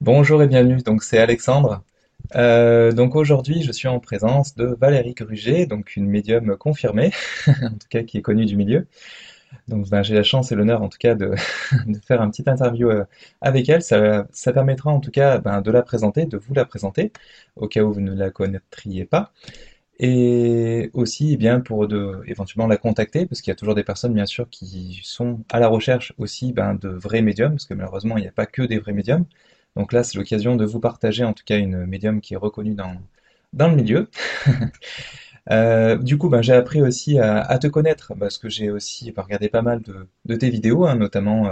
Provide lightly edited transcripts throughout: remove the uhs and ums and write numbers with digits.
Bonjour et bienvenue, donc c'est Alexandre. Donc aujourd'hui je suis en présence de Valérie Gruget, donc une médium confirmée, en tout cas qui est connue du milieu. Donc ben, j'ai la chance et l'honneur en tout cas de faire un petit interview avec elle. Ça permettra en tout cas ben, de la présenter, de vous la présenter, au cas où vous ne la connaîtriez pas. Et aussi eh bien pour éventuellement la contacter, parce qu'il y a toujours des personnes bien sûr qui sont à la recherche aussi ben, de vrais médiums, parce que malheureusement il n'y a pas que des vrais médiums. Donc là c'est l'occasion de vous partager en tout cas une médium qui est reconnue dans le milieu. Du coup ben, j'ai appris aussi à te connaître, parce que j'ai aussi regardé pas mal de tes vidéos, hein, notamment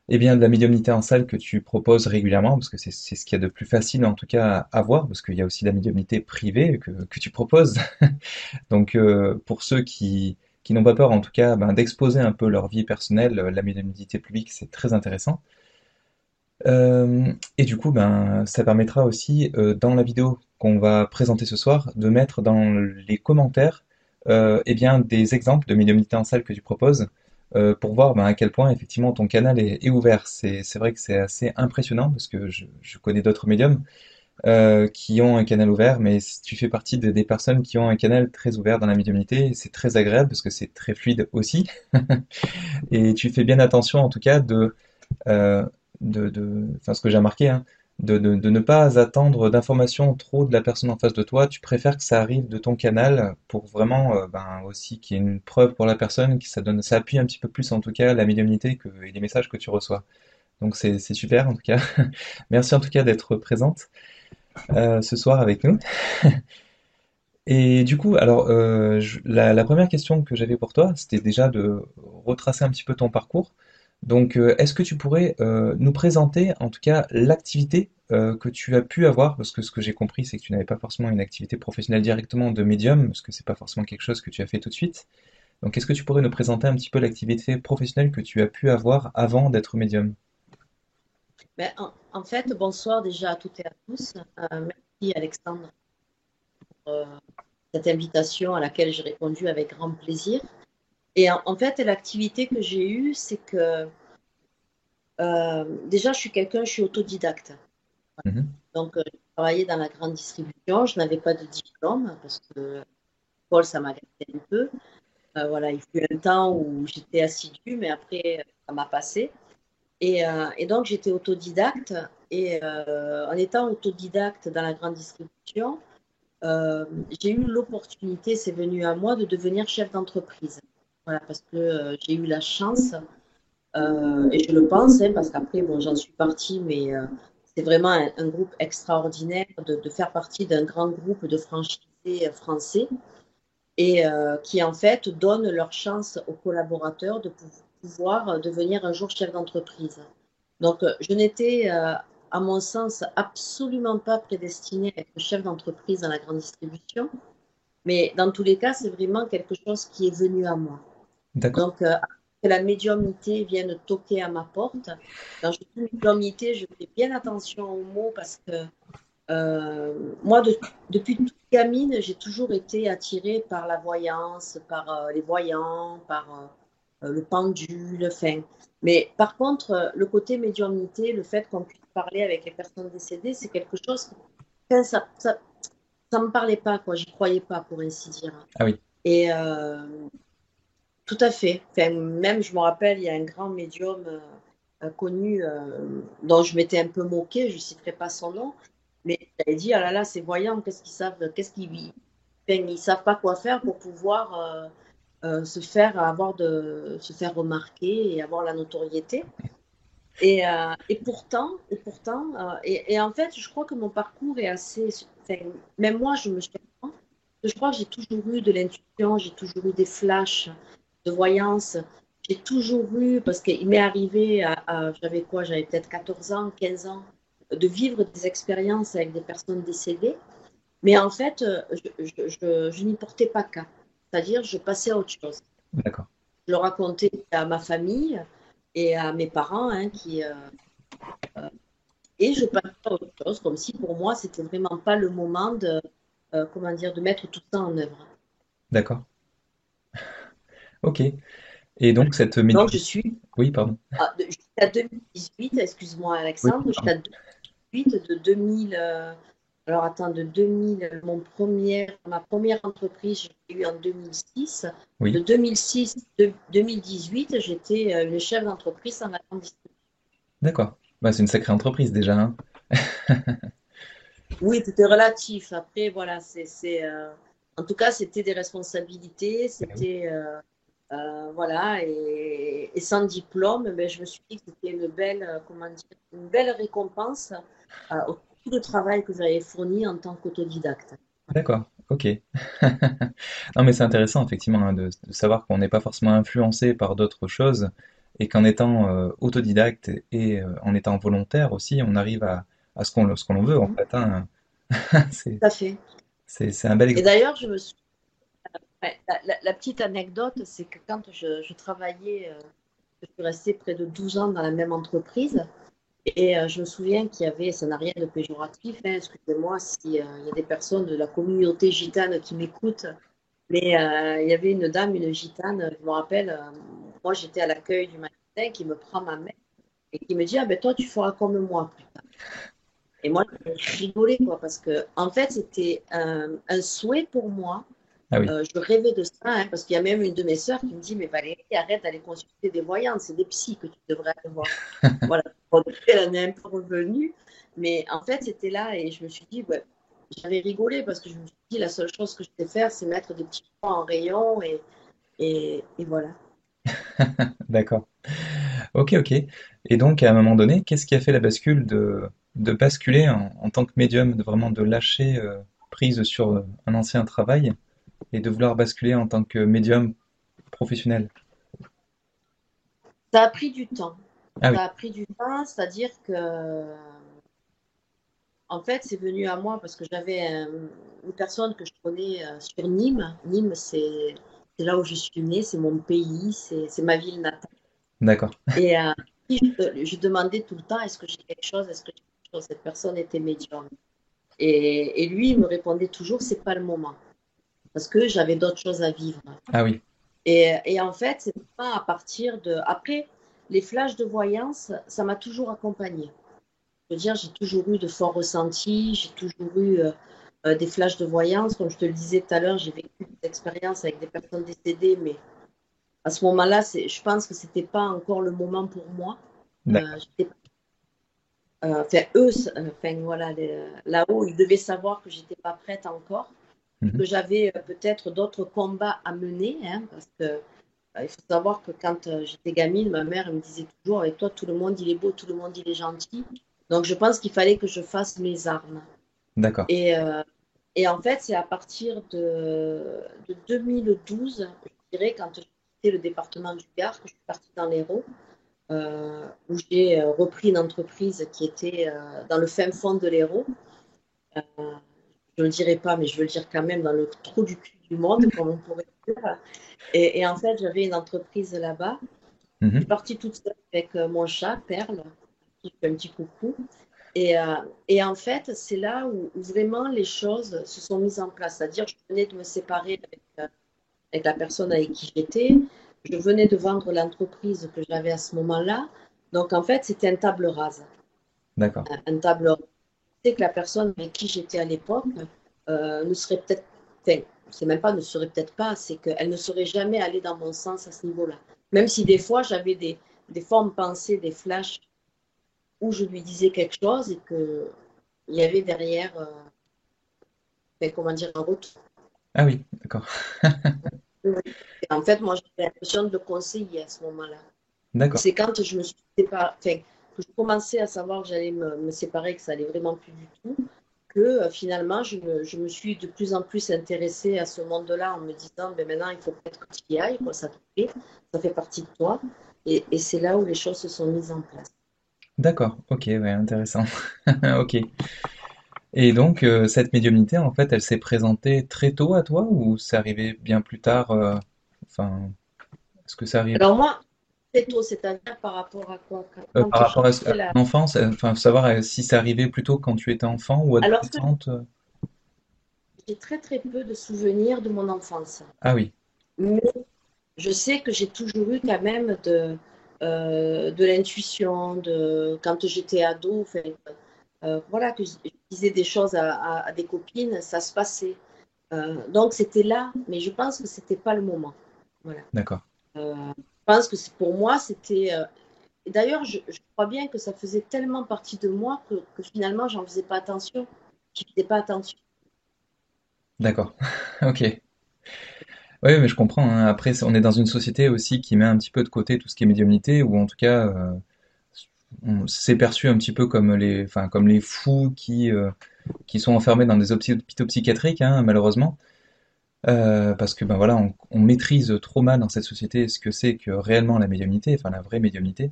eh bien, de la médiumnité en salle que tu proposes régulièrement, parce que c'est ce qu'il y a de plus facile en tout cas à voir, parce qu'il y a aussi la médiumnité privée que tu proposes. Donc pour ceux qui n'ont pas peur en tout cas ben, d'exposer un peu leur vie personnelle, la médiumnité publique c'est très intéressant. Et du coup ben, ça permettra aussi dans la vidéo qu'on va présenter ce soir de mettre dans les commentaires eh bien, des exemples de médiumnité en salle que tu proposes pour voir ben, à quel point effectivement ton canal est ouvert. C'est vrai que c'est assez impressionnant parce que je connais d'autres médiums qui ont un canal ouvert, mais tu fais partie des personnes qui ont un canal très ouvert dans la médiumnité. C'est très agréable parce que c'est très fluide aussi. Et tu fais bien attention, en tout cas, euh, enfin, ce que j'ai remarqué, hein, de ne pas attendre d'informations trop de la personne en face de toi. Tu préfères que ça arrive de ton canal pour vraiment, ben, aussi qu'il y ait une preuve pour la personne, que ça donne, ça appuie un petit peu plus, en tout cas, la médiumnité et les messages que tu reçois. Donc c'est super, en tout cas. Merci en tout cas d'être présente ce soir avec nous. Et du coup, alors, la première question que j'avais pour toi, c'était déjà de retracer un petit peu ton parcours. Donc, est-ce que tu pourrais nous présenter, en tout cas, l'activité que tu as pu avoir, parce que ce que j'ai compris, c'est que tu n'avais pas forcément une activité professionnelle directement de médium, parce que c'est pas forcément quelque chose que tu as fait tout de suite. Donc, est-ce que tu pourrais nous présenter un petit peu l'activité professionnelle que tu as pu avoir avant d'être médium? En fait, bonsoir déjà à toutes et à tous. Merci Alexandre pour cette invitation à laquelle j'ai répondu avec grand plaisir. Et en fait, l'activité que j'ai eue, c'est que déjà, je suis autodidacte. Mhm. Donc, j'ai travaillé dans la grande distribution. Je n'avais pas de diplôme parce que Paul, ça m'agaçait un peu. Voilà, il fut un temps où j'étais assidue, mais après, ça m'a passé. Et donc, j'étais autodidacte. Et en étant autodidacte dans la grande distribution, euh, j'ai eu l'opportunité, c'est venu à moi, de devenir chef d'entreprise. Voilà, parce que j'ai eu la chance, et je le pense, hein, parce qu'après, bon, j'en suis partie, mais c'est vraiment un groupe extraordinaire de faire partie d'un grand groupe de franchisés français et qui, en fait, donnent leur chance aux collaborateurs de pouvoir devenir un jour chef d'entreprise. Donc, je n'étais, à mon sens, absolument pas prédestinée à être chef d'entreprise dans la grande distribution. Mais dans tous les cas, c'est vraiment quelque chose qui est venu à moi. D'accord. Donc, que la médiumnité vienne toquer à ma porte. Quand je dis médiumnité, je fais bien attention aux mots parce que moi, depuis toute gamine, j'ai toujours été attirée par la voyance, par les voyants, par le pendule, enfin. Mais par contre, le côté médiumnité, le fait qu'on puisse parler avec les personnes décédées, c'est quelque chose qui, enfin, ça me parlait pas, quoi. J'y croyais pas, pour ainsi dire. Ah oui. Et tout à fait. Enfin, même, je me rappelle, il y a un grand médium connu dont je m'étais un peu moquée, je ne citerai pas son nom, mais j'avais dit, ah là là, ces voyants, enfin, ils savent pas quoi faire pour pouvoir se faire remarquer et avoir la notoriété. Et en fait, je crois que mon parcours est assez, enfin, même moi, je me surprends. Je crois que j'ai toujours eu de l'intuition, j'ai toujours eu des flashs de voyance. J'ai toujours eu, parce qu'il m'est arrivé, j'avais quoi, j'avais peut-être 14 ans, 15 ans, de vivre des expériences avec des personnes décédées. Mais en fait, je n'y portais pas cas. C'est-à-dire, je passais à autre chose. D'accord. Je le racontais à ma famille et à mes parents, hein, et je passais à autre chose, comme si pour moi, c'était vraiment pas le moment de, comment dire, de mettre tout ça en œuvre. D'accord. Ok. Et Voilà. donc cette Donc, médium. je suis Oui, pardon. jusqu'à 2018, excuse-moi Oui, Alexandre, pardon. 2018, de 2000, alors attends, de 2000, ma première entreprise, je l'ai eue en 2006. De Oui, 2006 à 2018, j'étais une chef d'entreprise en la grande distribution. d'accord. Bah, c'est une sacrée entreprise déjà, hein. Oui, tout est relatif. Après, voilà, en tout cas, c'était des responsabilités, Eh oui. voilà, et sans diplôme, mais je me suis dit que c'était une belle, comment dire, une belle récompense au tout le travail que j'avais fourni en tant qu'autodidacte. D'accord, ok. Non, mais c'est intéressant, effectivement, hein, de savoir qu'on n'est pas forcément influencé par d'autres choses et qu'en étant autodidacte et en étant volontaire aussi, on arrive à ce qu'on veut, en Mhm. fait, hein. C'est, Tout à fait. c'est un bel Et exemple. d'ailleurs, ouais, la petite anecdote, c'est que quand je travaillais, je suis restée près de 12 ans dans la même entreprise. Et je me souviens qu'il y avait, ça n'a rien de péjoratif, hein, excusez-moi s'il y a des personnes de la communauté gitane qui m'écoutent, mais il y avait une dame, une gitane, je me rappelle, moi j'étais à l'accueil du magasin, qui me prend ma main et qui me dit, ah ben toi tu feras comme moi plus tard. Et moi j'ai rigolé quoi, parce que en fait c'était un souhait pour moi. Ah oui, Je rêvais de ça, hein, parce qu'il y a même une de mes sœurs qui me dit, mais Valérie, arrête d'aller consulter des voyantes, c'est des psys que tu devrais aller voir. Voilà. Bon, elle en est un peu revenue, mais en fait, c'était là et je me suis dit, ouais, j'avais rigolé parce que je me suis dit, la seule chose que je sais faire, c'est mettre des petits points en rayon et voilà. d'accord. Ok, ok. Et donc, à un moment donné, qu'est-ce qui a fait la bascule de basculer en tant que médium, de vraiment de lâcher prise sur un ancien travail et de vouloir basculer en tant que médium professionnel? Ça a pris du temps. Ah oui, Ça a pris du temps, c'est-à-dire que, en fait, c'est venu à moi parce que j'avais une personne que je connais sur Nîmes. Nîmes, c'est là où je suis née, c'est mon pays, c'est ma ville natale. d'accord. Et je demandais tout le temps, est-ce que j'ai quelque chose, est-ce que j'ai quelque chose. Cette personne était médium. Et lui, il me répondait toujours, c'est pas le moment, parce que j'avais d'autres choses à vivre. Ah oui, Et en fait, c'est pas à partir de... Après, les flashs de voyance, ça m'a toujours accompagnée. Je veux dire, j'ai toujours eu de forts ressentis, j'ai toujours eu des flashs de voyance. Comme je te le disais tout à l'heure, j'ai vécu des expériences avec des personnes décédées, mais à ce moment-là, je pense que c'était pas encore le moment pour moi. d'accord. J'étais enfin, eux, enfin, voilà, là-haut, ils devaient savoir que j'étais pas prête encore et Mhm. que j'avais peut-être d'autres combats à mener, hein, parce que il faut savoir que quand j'étais gamine, ma mère me disait toujours, avec toi, tout le monde il est beau, tout le monde il est gentil. Donc je pense qu'il fallait que je fasse mes armes. D'accord. Et, euh, et en fait, c'est à partir de 2012, je dirais, quand j'ai quitté le département du Gard, que je suis partie dans l'Hérault, où j'ai repris une entreprise qui était dans le fin fond de l'Hérault. Euh, je ne le dirai pas, mais je veux le dire quand même, dans le trou du cul du monde, comme on pourrait dire. Et en fait, j'avais une entreprise là-bas. Je suis Mhm. partie toute seule avec mon chat, Perle, qui fait un petit coucou. Et, euh, et en fait, c'est là où vraiment les choses se sont mises en place. C'est-à-dire, je venais de me séparer avec la personne avec qui j'étais. Je venais de vendre l'entreprise que j'avais à ce moment-là. Donc, en fait, c'était un table rase. D'accord. Un table rase. C'est que la personne avec qui j'étais à l'époque ne serait peut-être, enfin, c'est même pas ne serait peut-être pas, c'est qu'elle ne serait jamais allée dans mon sens à ce niveau-là. Même si des fois, j'avais des formes pensées, des flashs où je lui disais quelque chose et qu'il y avait derrière, enfin, comment dire, un retour. Ah oui, d'accord. Et en fait, moi, j'avais l'impression de le conseiller à ce moment-là. Et D'accord. c'est quand je me suis séparée, enfin, que je commençais à savoir que j'allais me séparer, que ça allait vraiment plus du tout, que finalement, je me suis de plus en plus intéressée à ce monde-là en me disant, ben maintenant, il faut peut-être que tu y ailles, quoi, ça te plaît, ça fait partie de toi. Et c'est là où les choses se sont mises en place. D'accord. Ok, ouais, intéressant. Ok. Et donc, cette médiumnité, en fait, elle s'est présentée très tôt à toi ou c'est arrivé bien plus tard enfin, est-ce que ça arrive Alors moi, très tôt, c'est-à-dire par rapport à quoi? par Quand j'ai rapport quitté à la... ton enfance, enfin, savoir si c'est arrivé plutôt quand tu étais enfant ou Alors, ce que adolescente? j'ai très très peu de souvenirs de mon enfance. Ah oui, Mais je sais que j'ai toujours eu quand même de l'intuition, quand j'étais ado. Enfin, voilà, que je disais des choses à des copines, ça se passait. Donc c'était là, mais je pense que c'était pas le moment. Voilà. D'accord. Je pense que pour moi, c'était. Et d'ailleurs, je crois bien que ça faisait tellement partie de moi que finalement, j'en faisais pas attention. Je faisais pas attention. D'accord. Ok. Oui, mais je comprends, hein. Après, on est dans une société aussi qui met un petit peu de côté tout ce qui est médiumnité, ou en tout cas, c'est perçu un petit peu comme enfin, comme les fous qui sont enfermés dans des hôpitaux psychiatriques, hein, malheureusement. Parce que ben voilà, on maîtrise trop mal dans cette société ce que c'est que réellement la médiumnité, enfin la vraie médiumnité.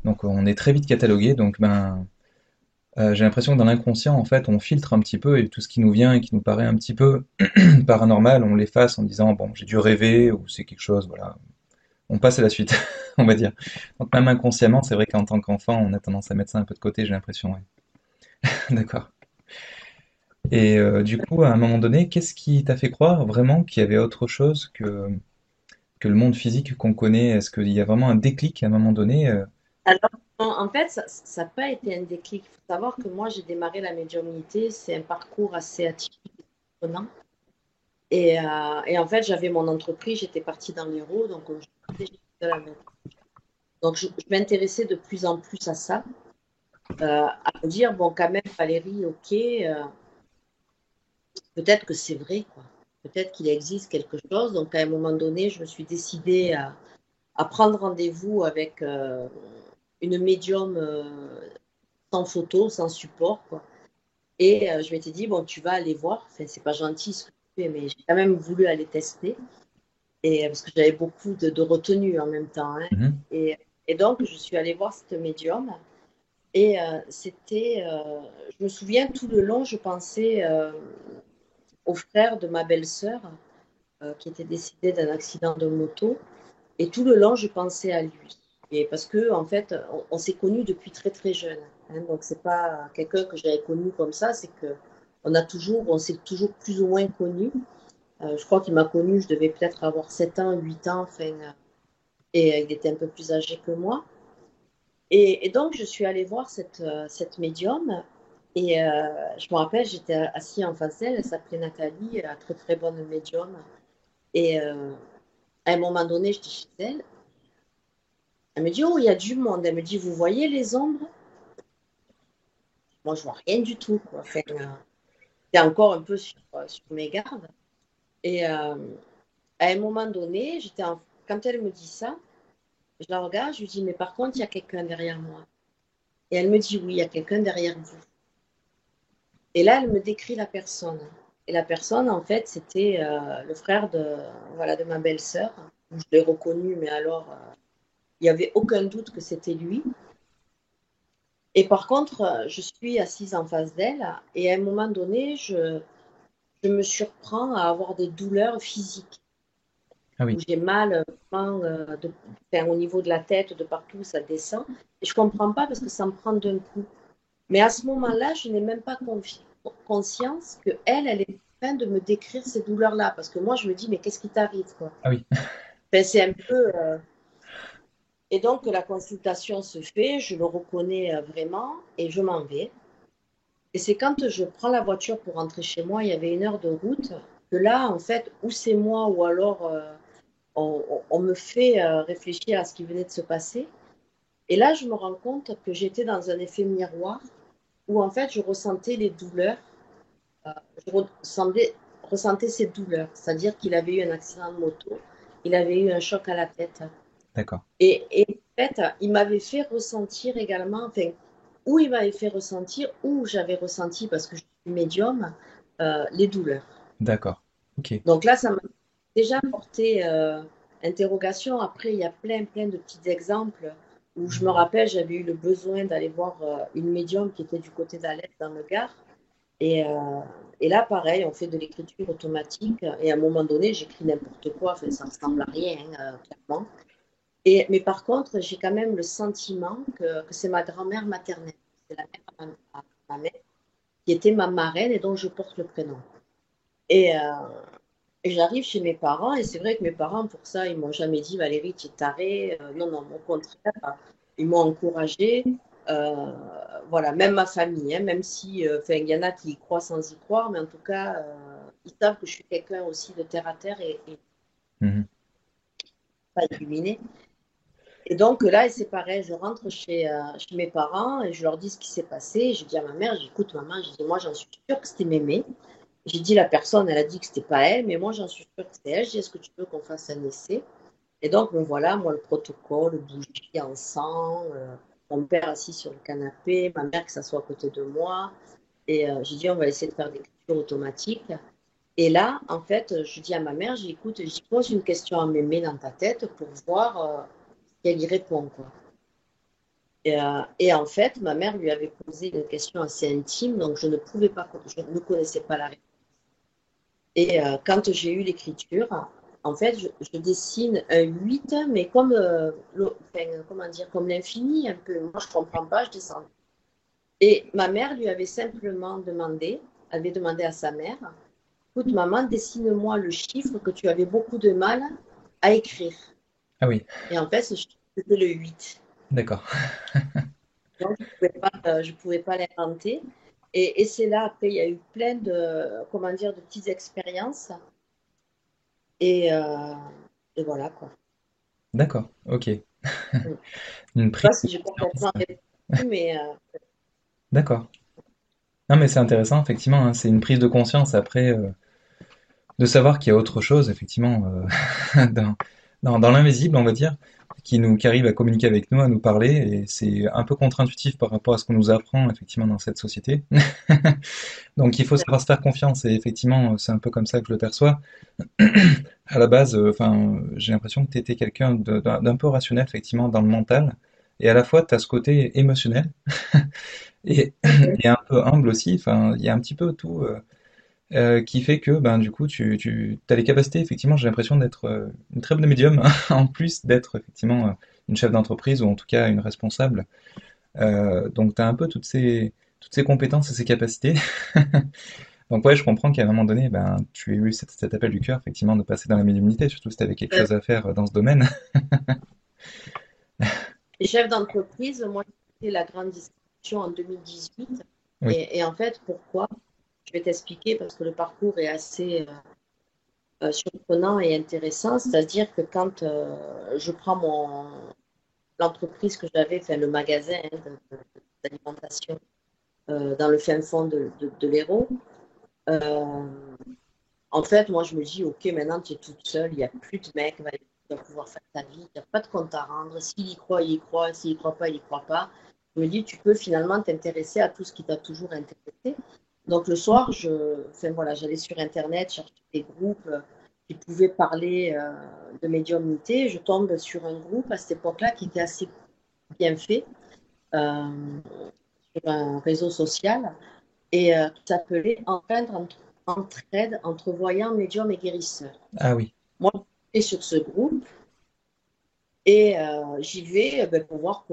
Donc on est très vite catalogué. Donc ben j'ai l'impression que dans l'inconscient en fait on filtre un petit peu et tout ce qui nous vient et qui nous paraît un petit peu paranormal, on l'efface en disant bon j'ai dû rêver ou c'est quelque chose, voilà. On passe à la suite, on va dire. Donc même inconsciemment, c'est vrai qu'en tant qu'enfant, on a tendance à mettre ça un peu de côté, j'ai l'impression. Ouais. D'accord. Et du coup, à un moment donné, qu'est-ce qui t'a fait croire vraiment qu'il y avait autre chose que le monde physique qu'on connaît? Est-ce qu'il y a vraiment un déclic à un moment donné? Alors, en fait, ça n'a pas été un déclic. Il faut savoir que moi, j'ai démarré la médiumnité. C'est un parcours assez atypique et surprenant. Et en fait, j'avais mon entreprise, j'étais partie dans l'Hérault, donc je partais de la maison. Donc, je m'intéressais de plus en plus à ça, à me dire, bon, quand même, Valérie, ok, peut-être que c'est vrai, quoi. Peut-être qu'il existe quelque chose. Donc, à un moment donné, je me suis décidée à prendre rendez-vous avec une médium sans photo, sans support, quoi. Et je m'étais dit, bon, tu vas aller voir. Enfin, c'est pas gentil ce que tu fais, mais j'ai quand même voulu aller tester. Et, parce que j'avais beaucoup de retenue en même temps, hein. Mhm. Et, et donc, je suis allée voir cette médium. Et je me souviens tout le long, je pensais au frère de ma belle-sœur qui était décédé d'un accident de moto. Et tout le long, je pensais à lui. Et parce que, en fait, on s'est connus depuis très très jeune, hein. Donc, c'est pas quelqu'un que j'avais connu comme ça, c'est que on s'est toujours plus ou moins connus. Je crois qu'il m'a connu, je devais peut-être avoir 7 ans, 8 ans, enfin, et il était un peu plus âgé que moi. Et donc, je suis allée voir cette médium. Et je me rappelle, j'étais assise en face d'elle, elle s'appelait Nathalie, très très bonne médium. Et à un moment donné, j'étais chez elle. Elle me dit, oh, il y a du monde. Elle me dit, vous voyez les ombres? Moi, je vois rien du tout, quoi. Enfin, j'étais encore un peu sur mes gardes. Et à un moment donné, quand elle me dit ça, je la regarde, je lui dis, mais par contre, il y a quelqu'un derrière moi. Et elle me dit, oui, il y a quelqu'un derrière vous. Et là, elle me décrit la personne. Et la personne, en fait, c'était le frère voilà, de ma belle-sœur. Je l'ai reconnu, mais alors, il n'y avait aucun doute que c'était lui. Et par contre, je suis assise en face d'elle et à un moment donné, je me surprends à avoir des douleurs physiques Ah où oui, j'ai mal vraiment, enfin, au niveau de la tête, de partout, ça descend. Et je ne comprends pas parce que ça me prend d'un coup. Mais à ce moment-là, je n'ai même pas conscience que elle est en train de me décrire ces douleurs-là. Parce que moi, je me dis, mais qu'est-ce qui t'arrive, quoi? ah oui, Enfin, c'est un peu. Et donc, la consultation se fait, je le reconnais vraiment et je m'en vais. Et c'est quand je prends la voiture pour rentrer chez moi, il y avait 1 heure de route, que là, en fait, ou c'est moi, ou alors on me fait réfléchir à ce qui venait de se passer. Et là, je me rends compte que j'étais dans un effet miroir, où en fait, je ressentais les douleurs, je ressentais ces douleurs, c'est-à-dire qu'il avait eu un accident de moto, il avait eu un choc à la tête. d'accord, Et en fait, il m'avait fait ressentir également, enfin, où il m'avait fait ressentir, où j'avais ressenti, parce que je suis médium, les douleurs. d'accord. Ok. Donc là, ça m'a déjà porté interrogation. Après, il y a plein, plein de petits exemples où je me rappelle, j'avais eu le besoin d'aller voir une médium qui était du côté d'Alès dans le Gard. Et, euh, et là, pareil, on fait de l'écriture automatique. Et à un moment donné, j'écris n'importe quoi. Enfin, ça ne ressemble à rien, hein, clairement. Mais par contre, j'ai quand même le sentiment que c'est ma grand-mère maternelle. C'est la mère de ma mère, qui était ma marraine et dont je porte le prénom. Et, j'arrive chez mes parents et c'est vrai que mes parents, pour ça, ils m'ont jamais dit Valérie, tu es tarée. Non, non, au contraire, ils m'ont encouragée. Euh, voilà, même ma famille, hein, même si, enfin, il y en a qui y croient sans y croire, mais en tout cas, ils savent que je suis quelqu'un aussi de terre à terre et Mhm. pas illuminé. Et donc là, c'est pareil, je rentre chez mes parents et je leur dis ce qui s'est passé. Je dis à ma mère, j'écoute maman, je dis moi j'en suis sûre que c'était mémé. J'ai dit la personne, elle a dit que c'était pas elle, mais moi j'en suis sûre que c'était elle. Je dis est-ce que tu veux qu'on fasse un essai? Et donc me voilà, moi le protocole, le bougie en sang, mon père assis sur le canapé, ma mère qui s'assoit à côté de moi. Et j'ai dit on va essayer de faire l'écriture automatique. Et là, en fait, je dis à ma mère, j'écoute, je pose une question à mémé dans ta tête pour voir si elle y répond, quoi. Et en fait, ma mère lui avait posé une question assez intime, donc je ne pouvais pas, je ne connaissais pas la réponse. Et quand j'ai eu l'écriture, en fait, je dessine un 8, mais comme, enfin, comment dire, comme l'infini, un peu. Moi, je ne comprends pas, je descends. Et ma mère lui avait simplement demandé, elle avait demandé à sa mère, écoute, maman, dessine-moi le chiffre que tu avais beaucoup de mal à écrire. Ah oui, Et en fait, ce chiffre, c'était le 8. d'accord. Donc, je pouvais pas l'inventer. Et c'est là, après, il y a eu plein de, comment dire, de petites expériences. Et, euh, et voilà, quoi. D'accord, ok. Je ne sais Une prise pas de si j'ai conscience. complètement répondu, mais D'accord. Non, mais c'est intéressant, effectivement, hein, c'est une prise de conscience après de savoir qu'il y a autre chose, effectivement, dans l'invisible, on va dire, qui arrive à communiquer avec nous, à nous parler, et c'est un peu contre-intuitif par rapport à ce qu'on nous apprend, effectivement, dans cette société. Donc il faut savoir se faire confiance, et effectivement, c'est un peu comme ça que je le perçois. À la base, enfin, j'ai l'impression que tu étais quelqu'un d'un peu rationnel, effectivement, dans le mental, et à la fois, tu as ce côté émotionnel, et, et un peu humble aussi, enfin, il y a un petit peu tout. Qui fait que ben du coup tu as les capacités effectivement j'ai l'impression d'être une très bonne médium en plus d'être effectivement une chef d'entreprise ou en tout cas une responsable. Donc tu as un peu toutes ces compétences et ces capacités. Donc ouais je comprends qu'à un moment donné ben tu aies eu cet appel du cœur effectivement de passer dans la médiumnité surtout si tu avais quelque euh, chose à faire dans ce domaine. les chefs d'entreprise, moi, j'ai fait la grande distribution en 2018. Oui. Et en fait, pourquoi? Je vais t'expliquer parce que le parcours est assez surprenant et intéressant. C'est-à-dire que quand je prends l'entreprise que j'avais, enfin le magasin d'alimentation dans le fin fond de l'Hérault, euh, en fait, moi, je me dis, OK, maintenant, tu es toute seule, il n'y a plus de mec, tu vas pouvoir faire ta vie, il n'y a pas de compte à rendre. S'il y croit, il y croit. S'il y croit pas, il y croit pas. Je me dis, tu peux finalement t'intéresser à tout ce qui t'a toujours intéressé. Donc, le soir, enfin, voilà, j'allais sur Internet, chercher des groupes qui pouvaient parler de médiumnité. Je tombe sur un groupe à cette époque-là qui était assez bien fait, euh, sur un réseau social et qui s'appelait Entraide entre voyants, médiums et guérisseurs. Ah oui, Moi, je suis sur ce groupe et j'y vais pour voir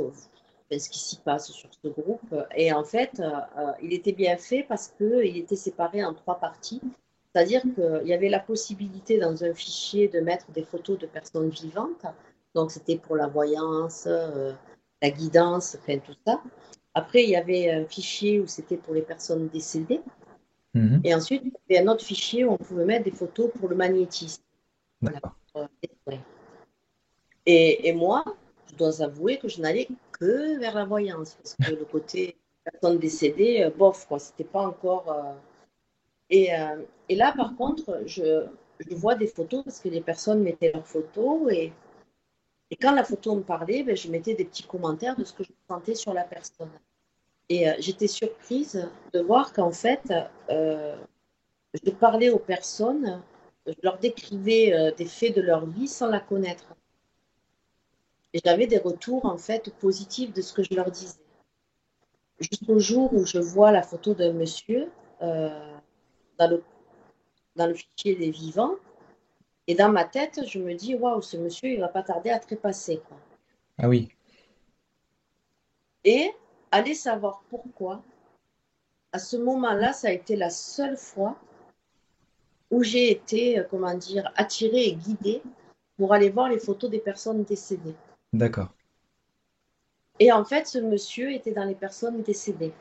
ce qui s'y passe sur ce groupe. Et en fait, il était bien fait parce qu'il était séparé en trois parties. C'est-à-dire qu'il y avait la possibilité dans un fichier de mettre des photos de personnes vivantes. Donc, c'était pour la voyance, la guidance, enfin tout ça. Après, il y avait un fichier où c'était pour les personnes décédées. mhm, Et ensuite, il y avait un autre fichier où on pouvait mettre des photos pour le magnétisme. Voilà. d'accord. Ouais. Et moi, je dois avouer que je n'allais que vers la voyance, parce que le côté personne décédée, bof, quoi, c'était pas encore. Et là, par contre, je vois des photos parce que les personnes mettaient leurs photos et quand la photo me parlait, ben, je mettais des petits commentaires de ce que je sentais sur la personne. Et j'étais surprise de voir qu'en fait, euh, je parlais aux personnes, je leur décrivais des faits de leur vie sans la connaître. Et j'avais des retours en fait positifs de ce que je leur disais. Jusqu'au jour où je vois la photo d'un monsieur euh, dans, le, dans le fichier des vivants. Et dans ma tête, je me dis, waouh, ce monsieur, il va pas tarder à trépasser, quoi. Ah oui, Et aller savoir pourquoi, à ce moment-là, ça a été la seule fois où j'ai été, comment dire, attirée et guidée pour aller voir les photos des personnes décédées. d'accord. Et en fait, ce monsieur était dans les personnes décédées.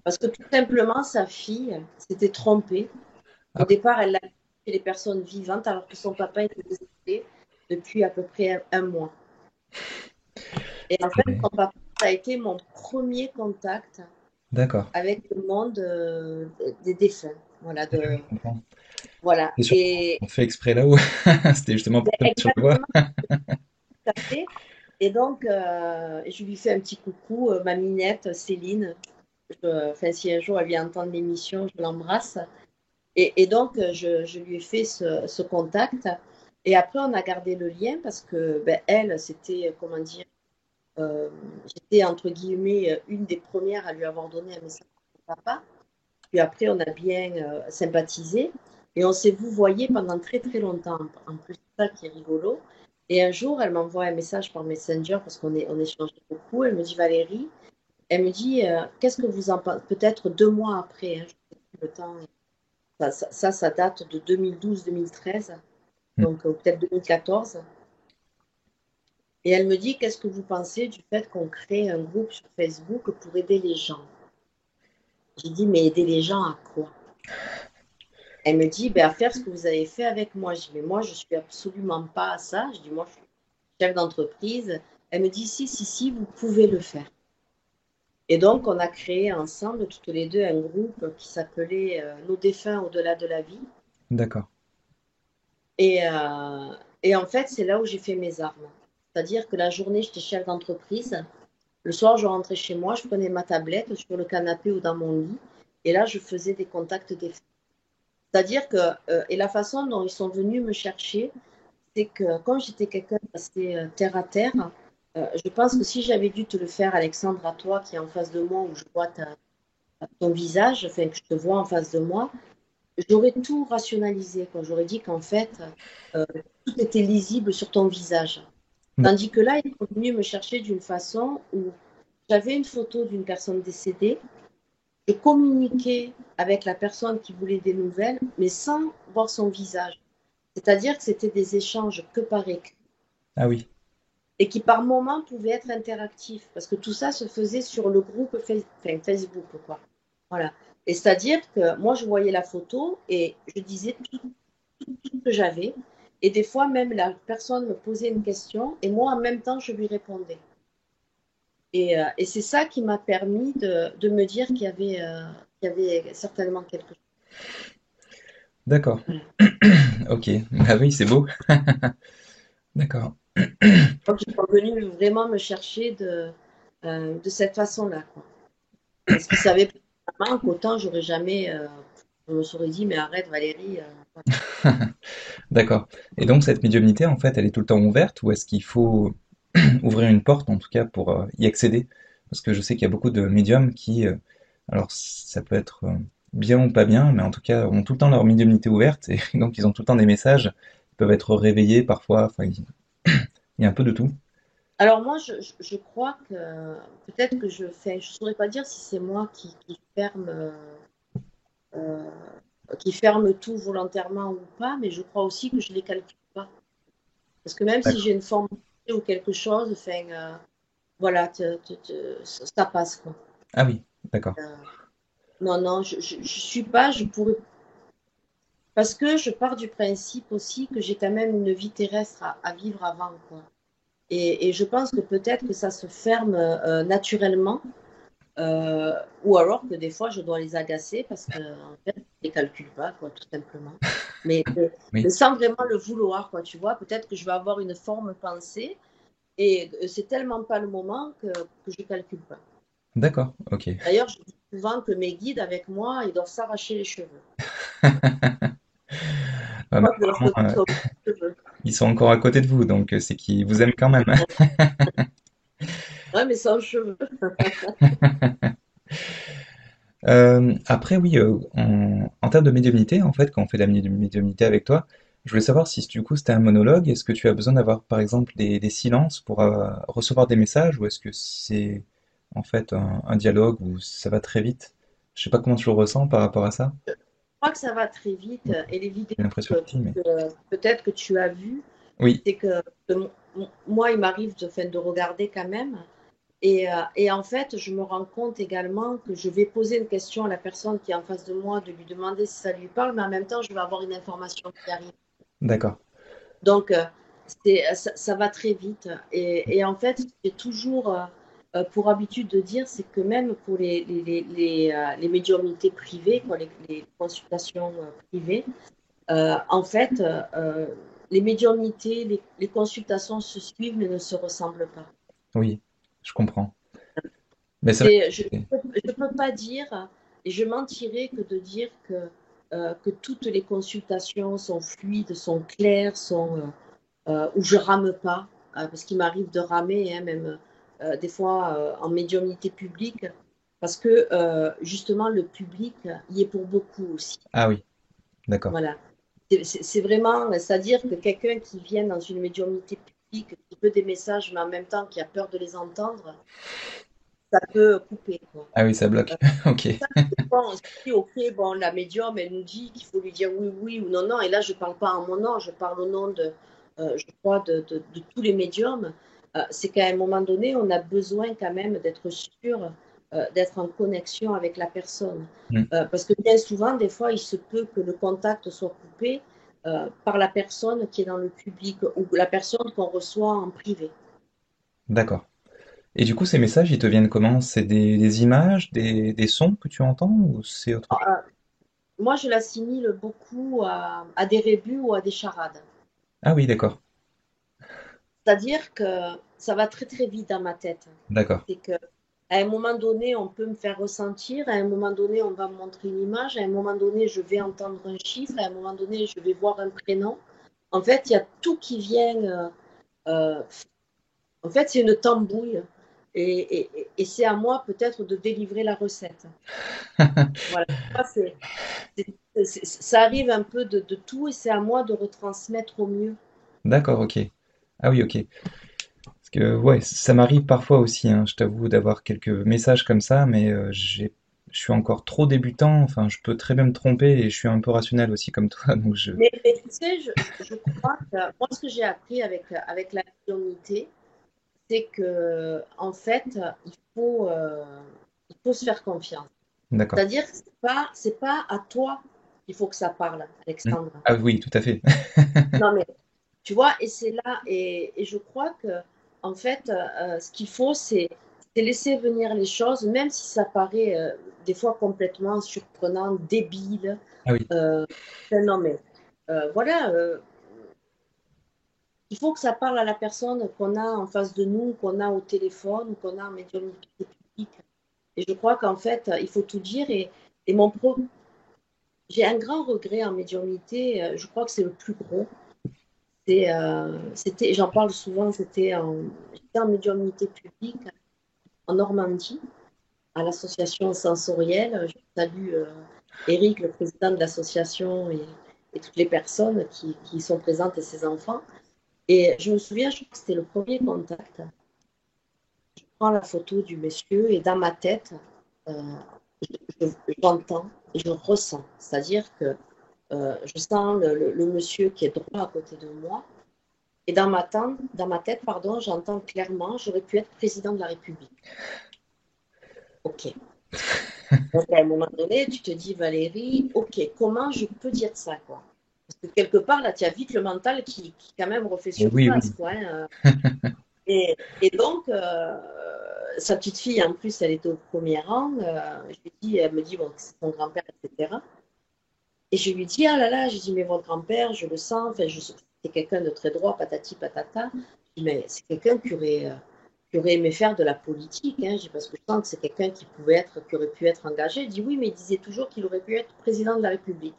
Parce que tout simplement, sa fille s'était trompée. Au Ah oui, départ, elle l'a chez les personnes vivantes alors que son papa était décédé depuis à peu près un mois. Et en fait, c'est- son papa, ça a été mon premier contact d'accord. avec le monde des défunts. Voilà, Je comprends. voilà. C'est sûr Et qu'on fait exprès là-haut. C'était justement pour ben, te mettre sur la voie. exactement tout à fait. Et donc, je lui fais un petit coucou, ma minette, Céline. Enfin, si un jour elle vient entendre l'émission, je l'embrasse. Et donc, je lui ai fait ce contact. Et après, on a gardé le lien parce que ben, elle, c'était, comment dire, euh, j'étais entre guillemets une des premières à lui avoir donné un message à son papa. Puis après, on a bien sympathisé et on s'est vouvoyé pendant très très longtemps. En plus, c'est ça qui est rigolo. Et un jour, elle m'envoie un message par Messenger parce on échangeait beaucoup. Elle me dit Valérie, elle me dit qu'est-ce que vous en pensez? Peut-être 2 mois après, hein, je sais plus le temps. Ça date de 2012-2013, Hmm. donc peut-être 2014. Et elle me dit qu'est-ce que vous pensez du fait qu'on crée un groupe sur Facebook pour aider les gens? J'ai dit mais aider les gens à quoi? Elle me dit, ben, à faire ce que vous avez fait avec moi. Je dis, mais moi, je ne suis absolument pas à ça. Je dis, moi, je suis chef d'entreprise. Elle me dit, si, si, si, vous pouvez le faire. Et donc, on a créé ensemble, toutes les deux, un groupe qui s'appelait Nos défunts au-delà de la vie. D'accord. Et, euh, et en fait, c'est là où j'ai fait mes armes. C'est-à-dire que la journée, j'étais chef d'entreprise. Le soir, je rentrais chez moi, je prenais ma tablette sur le canapé ou dans mon lit. Et là, je faisais des contacts des. C'est-à-dire que, et la façon dont ils sont venus me chercher, c'est que quand j'étais quelqu'un d'assez terre à terre, je pense que si j'avais dû te le faire, Alexandre, à toi qui est en face de moi, où je vois ton visage, enfin que je te vois en face de moi, j'aurais tout rationalisé, quoi. J'aurais dit qu'en fait, euh, tout était lisible sur ton visage. Tandis que là, ils sont venus me chercher d'une façon où j'avais une photo d'une personne décédée, je communiquais avec la personne qui voulait des nouvelles, mais sans voir son visage. C'est-à-dire que c'était des échanges que par écrit Ah oui, et qui par moment pouvaient être interactifs parce que tout ça se faisait sur le groupe enfin, Facebook, quoi. Voilà. Et c'est-à-dire que moi, je voyais la photo et je disais tout ce que j'avais. Et des fois, même la personne me posait une question et moi, en même temps, je lui répondais. Et c'est ça qui m'a permis de me dire qu'il y avait certainement quelque chose. d'accord. Voilà. Ok. Ah oui, c'est beau. D'accord. Donc, ils sont venus vraiment me chercher de cette façon-là, quoi. Parce qu'ils savaient pertinemment qu'autant j'aurais jamais. Je me serais dit, mais arrête Valérie. D'accord. Et donc cette médiumnité, en fait, elle est tout le temps ouverte ou est-ce qu'il faut ouvrir une porte, en tout cas, pour y accéder? Parce que je sais qu'il y a beaucoup de médiums qui, alors ça peut être bien ou pas bien, mais en tout cas, ont tout le temps leur médiumnité ouverte et donc ils ont tout le temps des messages. Ils peuvent être réveillés parfois. Enfin, il y a un peu de tout. Alors moi, je crois que peut-être que je fais. Je ne saurais pas dire si c'est moi euh, qui ferme tout volontairement ou pas, mais je crois aussi que je ne les calcule pas. Parce que même si D'accord. j'ai une forme ou quelque chose, enfin, voilà, ça passe, quoi. Ah oui, d'accord. Euh, non, non, je suis pas, je pourrais. Parce que je pars du principe aussi que j'ai quand même une vie terrestre à vivre avant, quoi. Et je pense que peut-être que ça se ferme naturellement, ou alors que des fois je dois les agacer parce que en fait, je ne les calcule pas, quoi, tout simplement. Mais Oui, sans vraiment le vouloir, quoi, tu vois. Peut-être que je vais avoir une forme pensée et c'est tellement pas le moment que je ne calcule pas. d'accord, ok. D'ailleurs, je dis souvent que mes guides avec moi, ils doivent s'arracher les cheveux. Ouais, mais Moi, je leur fais apparemment, pas les cheveux. ils sont encore à côté de vous, donc c'est qu'ils vous aiment quand même. Ouais, mais sans cheveux. Après, oui, en termes de médiumnité, en fait, quand on fait de la médiumnité avec toi, je voulais savoir si du coup c'était un monologue. Est-ce que tu as besoin d'avoir, par exemple, des silences pour recevoir des messages, ou est-ce que c'est en fait un dialogue où ça va très vite? Je sais pas comment tu le ressens par rapport à ça. Je crois que ça va très vite et les vidéos J'ai l'impression que, que si, mais peut-être que tu as vues, oui, c'est que moi, il m'arrive de regarder quand même. Et en fait, je me rends compte également que je vais poser une question à la personne qui est en face de moi, de lui demander si ça lui parle, mais en même temps, je vais avoir une information qui arrive. D'accord. Donc, ça va très vite. Et en fait, j'ai toujours pour habitude de dire, c'est que même pour les médiumnités privées, quoi, les consultations privées, en fait, les médiumnités, les consultations se suivent mais ne se ressemblent pas. Oui, je comprends. Mais c'est vrai Je que ne peux pas dire, et je mentirais que de dire que toutes les consultations sont fluides, sont claires, où je rame pas, parce qu'il m'arrive de ramer, hein, même des fois en médiumnité publique, parce que justement le public y est pour beaucoup aussi. ah oui, d'accord. Voilà. C'est vraiment, c'est-à-dire que quelqu'un qui vient dans une médiumnité publique, qui veut des messages, mais en même temps qui a peur de les entendre, ça peut couper, quoi. Ah oui, ça bloque. Ok. Ça, bon, on se dit, ok, bon, la médium, elle nous dit qu'il faut lui dire oui, oui ou non, non. Et là, je ne parle pas en mon nom, je parle au nom je crois, de tous les médiums. C'est qu'à un moment donné, on a besoin quand même d'être sûr, d'être en connexion avec la personne. Mm. Parce que bien souvent, des fois, il se peut que le contact soit coupé par la personne qui est dans le public ou la personne qu'on reçoit en privé. D'accord. Et du coup, ces messages, ils te viennent comment? C'est des images, des sons que tu entends ou c'est autre chose? Euh, Moi, je l'assimile beaucoup à des rébus ou à des charades. Ah oui, d'accord. C'est-à-dire que ça va très très vite dans ma tête. D'accord. C'est que à un moment donné, on peut me faire ressentir, à un moment donné, on va me montrer une image, à un moment donné, je vais entendre un chiffre, à un moment donné, je vais voir un prénom. En fait, il y a tout qui vient. Euh, en fait, c'est une tambouille. Et c'est à moi peut-être de délivrer la recette. Voilà. Ça arrive un peu de tout et c'est à moi de retransmettre au mieux. D'accord, ok. Ah oui, ok. Parce que ouais, ça m'arrive parfois aussi, hein, je t'avoue, d'avoir quelques messages comme ça, mais je suis encore trop débutant, enfin, je peux très bien me tromper et je suis un peu rationnel aussi comme toi, donc je... Mais tu sais, je crois que moi, ce que j'ai appris avec la médiumnité, c'est que en fait, il faut, euh, il faut se faire confiance. D'accord. C'est-à-dire que c'est pas à toi qu'il faut que ça parle, Hmm. Alexandre. Ah oui, tout à fait. Non, mais tu vois, et c'est là, et je crois que en fait, ce qu'il faut, c'est laisser venir les choses, même si ça paraît des fois complètement surprenant, débile. Ah oui, Euh, enfin, non, mais voilà. Il faut que ça parle à la personne qu'on a en face de nous, qu'on a au téléphone, qu'on a en médiumnité publique. Et je crois qu'en fait, il faut tout dire. Et j'ai un grand regret en médiumnité. Je crois que c'est le plus gros. J'en parle souvent, j'étais en médiumnité publique en Normandie, à l'association sensorielle. Je salue Eric, le président de l'association, et toutes les personnes qui y sont présentes et ses enfants. Et je me souviens, je crois que c'était le premier contact. Prends la photo du monsieur et dans ma tête, euh, j'entends et je ressens. C'est-à-dire que je sens le monsieur qui est droit à côté de moi. Et dans ma tête, pardon, j'entends clairement, j'aurais pu être président de la République. OK. Donc, à un moment donné, tu te dis, Valérie, OK, comment je peux dire ça, quoi? Parce que quelque part, là, tu as vite le mental qui quand même refait mais oui, surface, oui. quoi, hein. Et donc, sa petite fille, en plus, elle était au premier rang. Elle me dit, bon, c'est son grand-père, etc. Et je lui dis, ah là là, j'ai dit, mais votre grand-père, je le sens, enfin, c'est quelqu'un de très droit, patati patata. Je dis, mais c'est quelqu'un qui aurait aimé faire de la politique, hein. Je dis, parce que je sens que c'est quelqu'un qui aurait pu être engagé. Il dit, oui, mais il disait toujours qu'il aurait pu être président de la République.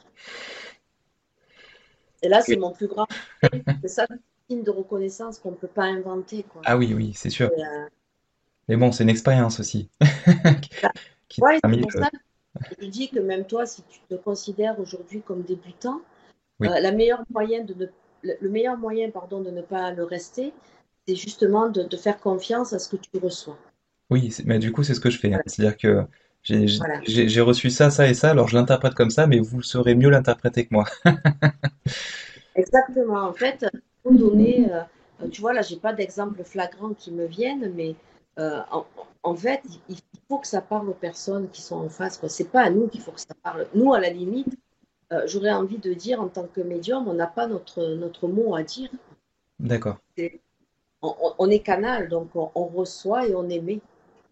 Et là, c'est mon plus grand regret. C'est ça, le signe de reconnaissance qu'on ne peut pas inventer, quoi. Ah oui, oui, c'est sûr. Et, Mais bon, c'est une expérience aussi qui t'a ouais, c'est permis pour de... ça que je dis que même toi, si tu te considères aujourd'hui comme débutant, Oui, le meilleur moyen, pardon, de ne pas le rester, c'est justement de faire confiance à ce que tu reçois. oui, mais du coup, c'est ce que je fais, hein. Voilà. C'est-à-dire que Voilà. j'ai reçu ça, ça et ça, alors je l'interprète comme ça, mais vous saurez mieux l'interpréter que moi. Exactement. En fait, il faut donner. Tu vois, là, j'ai pas d'exemple flagrant qui me viennent, mais en fait, il faut que ça parle aux personnes qui sont en face, quoi. C'est pas à nous qu'il faut que ça parle. Nous, à la limite, j'aurais envie de dire, en tant que médium, on n'a pas notre mot à dire. D'accord. C'est- on est canal, donc on reçoit et on émet.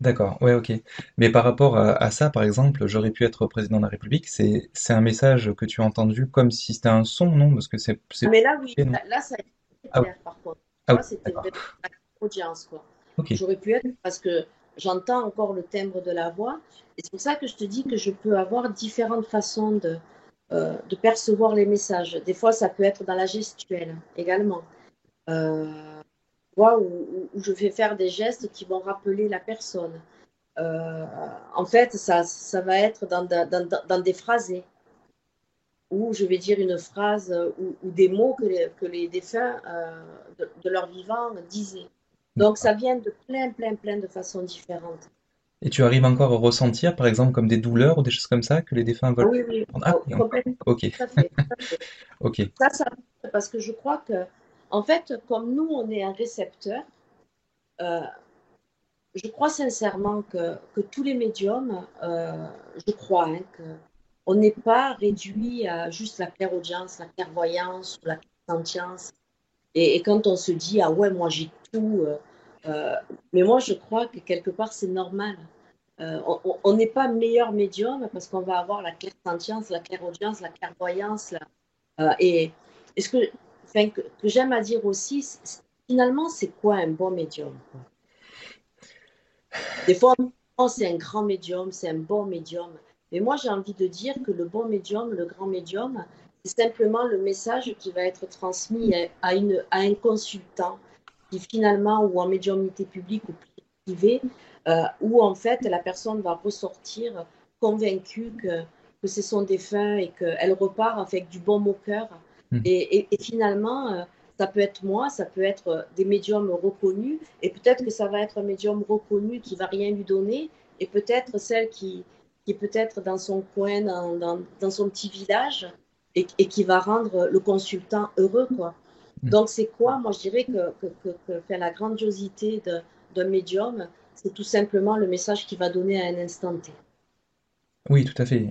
D'accord, ouais, ok. Mais par rapport à ça, par exemple, j'aurais pu être président de la République, c'est un message que tu as entendu comme si c'était un son, non? Parce que Ah, c'est mais là, oui, non? là, ça a été très Ah oui, clair, par contre. ah oui, Moi, c'était d'accord. vraiment la audience, quoi. Ok, J'aurais pu être, parce que j'entends encore le timbre de la voix, et c'est pour ça que je te dis que je peux avoir différentes façons de percevoir les messages. Des fois, ça peut être dans la gestuelle également. Tu vois, où je vais faire des gestes qui vont rappeler la personne. Euh, En fait, ça va être dans des phrasés, où je vais dire une phrase ou des mots que les défunts de leur vivant disaient. Donc d'accord. ça vient de plein de façons différentes. Et tu arrives encore à ressentir, par exemple, comme des douleurs ou des choses comme ça que les défunts Ah veulent oui, oui, prendre? Ah ah, oui, encore. complètement, Ok, tout à fait, tout à fait. ok. Ça, parce que je crois que, en fait, comme nous, on est un récepteur, euh, je crois sincèrement que tous les médiums, je crois, hein, que on n'est pas réduit à juste la clairaudience, la clairvoyance ou la clairsentience. Et quand on se dit, ah ouais, moi j'ai tout, euh, mais moi je crois que quelque part c'est normal. On n'est pas meilleur médium parce qu'on va avoir la clairsentience, la clairaudience, la clairvoyance. Et ce que, enfin, que j'aime à dire aussi, finalement, c'est quoi un bon médium, quoi. Des fois, on dit, oh, c'est un grand médium, c'est un bon médium. Mais moi, j'ai envie de dire que le bon médium, le grand médium, c'est simplement le message qui va être transmis à un consultant qui finalement, ou en médiumnité publique ou privée, où en fait la personne va ressortir convaincue que c'est son défunt et qu'elle repart avec du bon au cœur. Mhm. Et finalement, ça peut être moi, ça peut être des médiums reconnus, et peut-être que ça va être un médium reconnu qui va rien lui donner, et peut-être celle qui est peut-être dans son coin, dans son petit village, et qui va rendre le consultant heureux, quoi. Donc c'est quoi? Moi, je dirais que la grandiosité d'un médium, c'est tout simplement le message qu'il va donner à un instant T. Oui, tout à fait.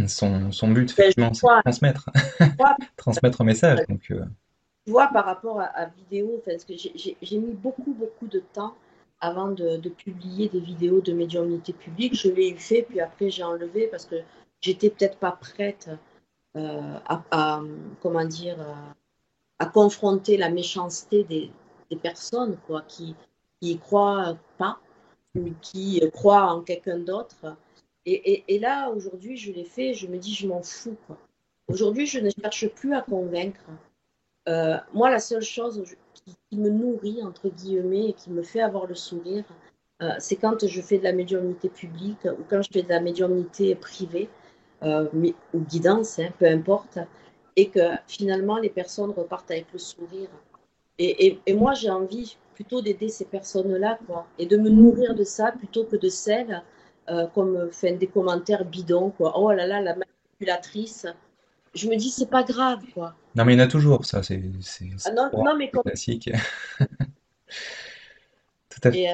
Son but, Ben, effectivement, c'est de transmettre, vois, transmettre un message. Donc, tu vois, par rapport à vidéo, parce que j'ai mis beaucoup de temps avant de publier des vidéos de médiumnité publique. Je l'ai eu fait, puis après j'ai enlevé parce que j'étais peut-être pas prête comment dire, à confronter la méchanceté des personnes quoi, qui y croient pas ou qui croient en quelqu'un d'autre. Et là, aujourd'hui, je l'ai fait, je me dis, je m'en fous, quoi. Aujourd'hui, je ne cherche plus à convaincre. Moi, la seule chose qui me nourrit, entre guillemets, et qui me fait avoir le sourire, c'est quand je fais de la médiumnité publique ou quand je fais de la médiumnité privée, ou guidance, hein, peu importe, et que finalement les personnes repartent avec le sourire. Et moi, j'ai envie plutôt d'aider ces personnes-là, quoi, et de me nourrir de ça plutôt que de celles comme des commentaires bidons, quoi. Oh là là, la manipulatrice. Je me dis, c'est pas grave, quoi. non, mais il y en a toujours, ça, Ah c'est non, courant, non, mais c'est comme classique. Tout à fait.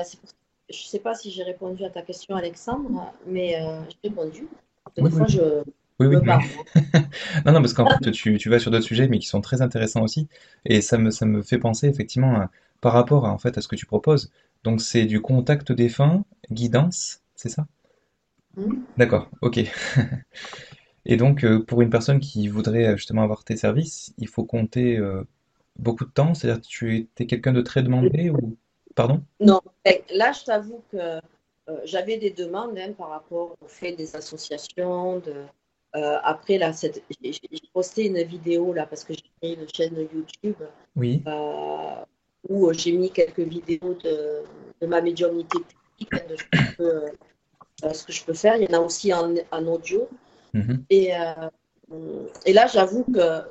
je ne sais pas si j'ai répondu à ta question, Alexandre, mais j'ai répondu. Oui, Des oui, fois, oui. je Oui, oui, me oui. barre, moi. Non, non, parce qu'en fait, tu vas sur d'autres sujets, mais qui sont très intéressants aussi. Et ça me fait penser, effectivement, par rapport à, en fait, à ce que tu proposes. Donc, c'est du contact défunt, guidance, c'est ça? Hmm. D'accord, ok. Et donc, pour une personne qui voudrait justement avoir tes services, il faut compter beaucoup de temps, c'est-à-dire que t'es quelqu'un de très demandé ou... Pardon? Non, là, je t'avoue que j'avais des demandes hein, par rapport au fait des associations. Après, là, j'ai posté une vidéo là parce que j'ai créé une chaîne YouTube Oui. euh, où j'ai mis quelques vidéos de ma médiumnité publique, hein, de ce que je peux faire. Il y en a aussi en audio. Mhm. Et, euh, et là, j'avoue que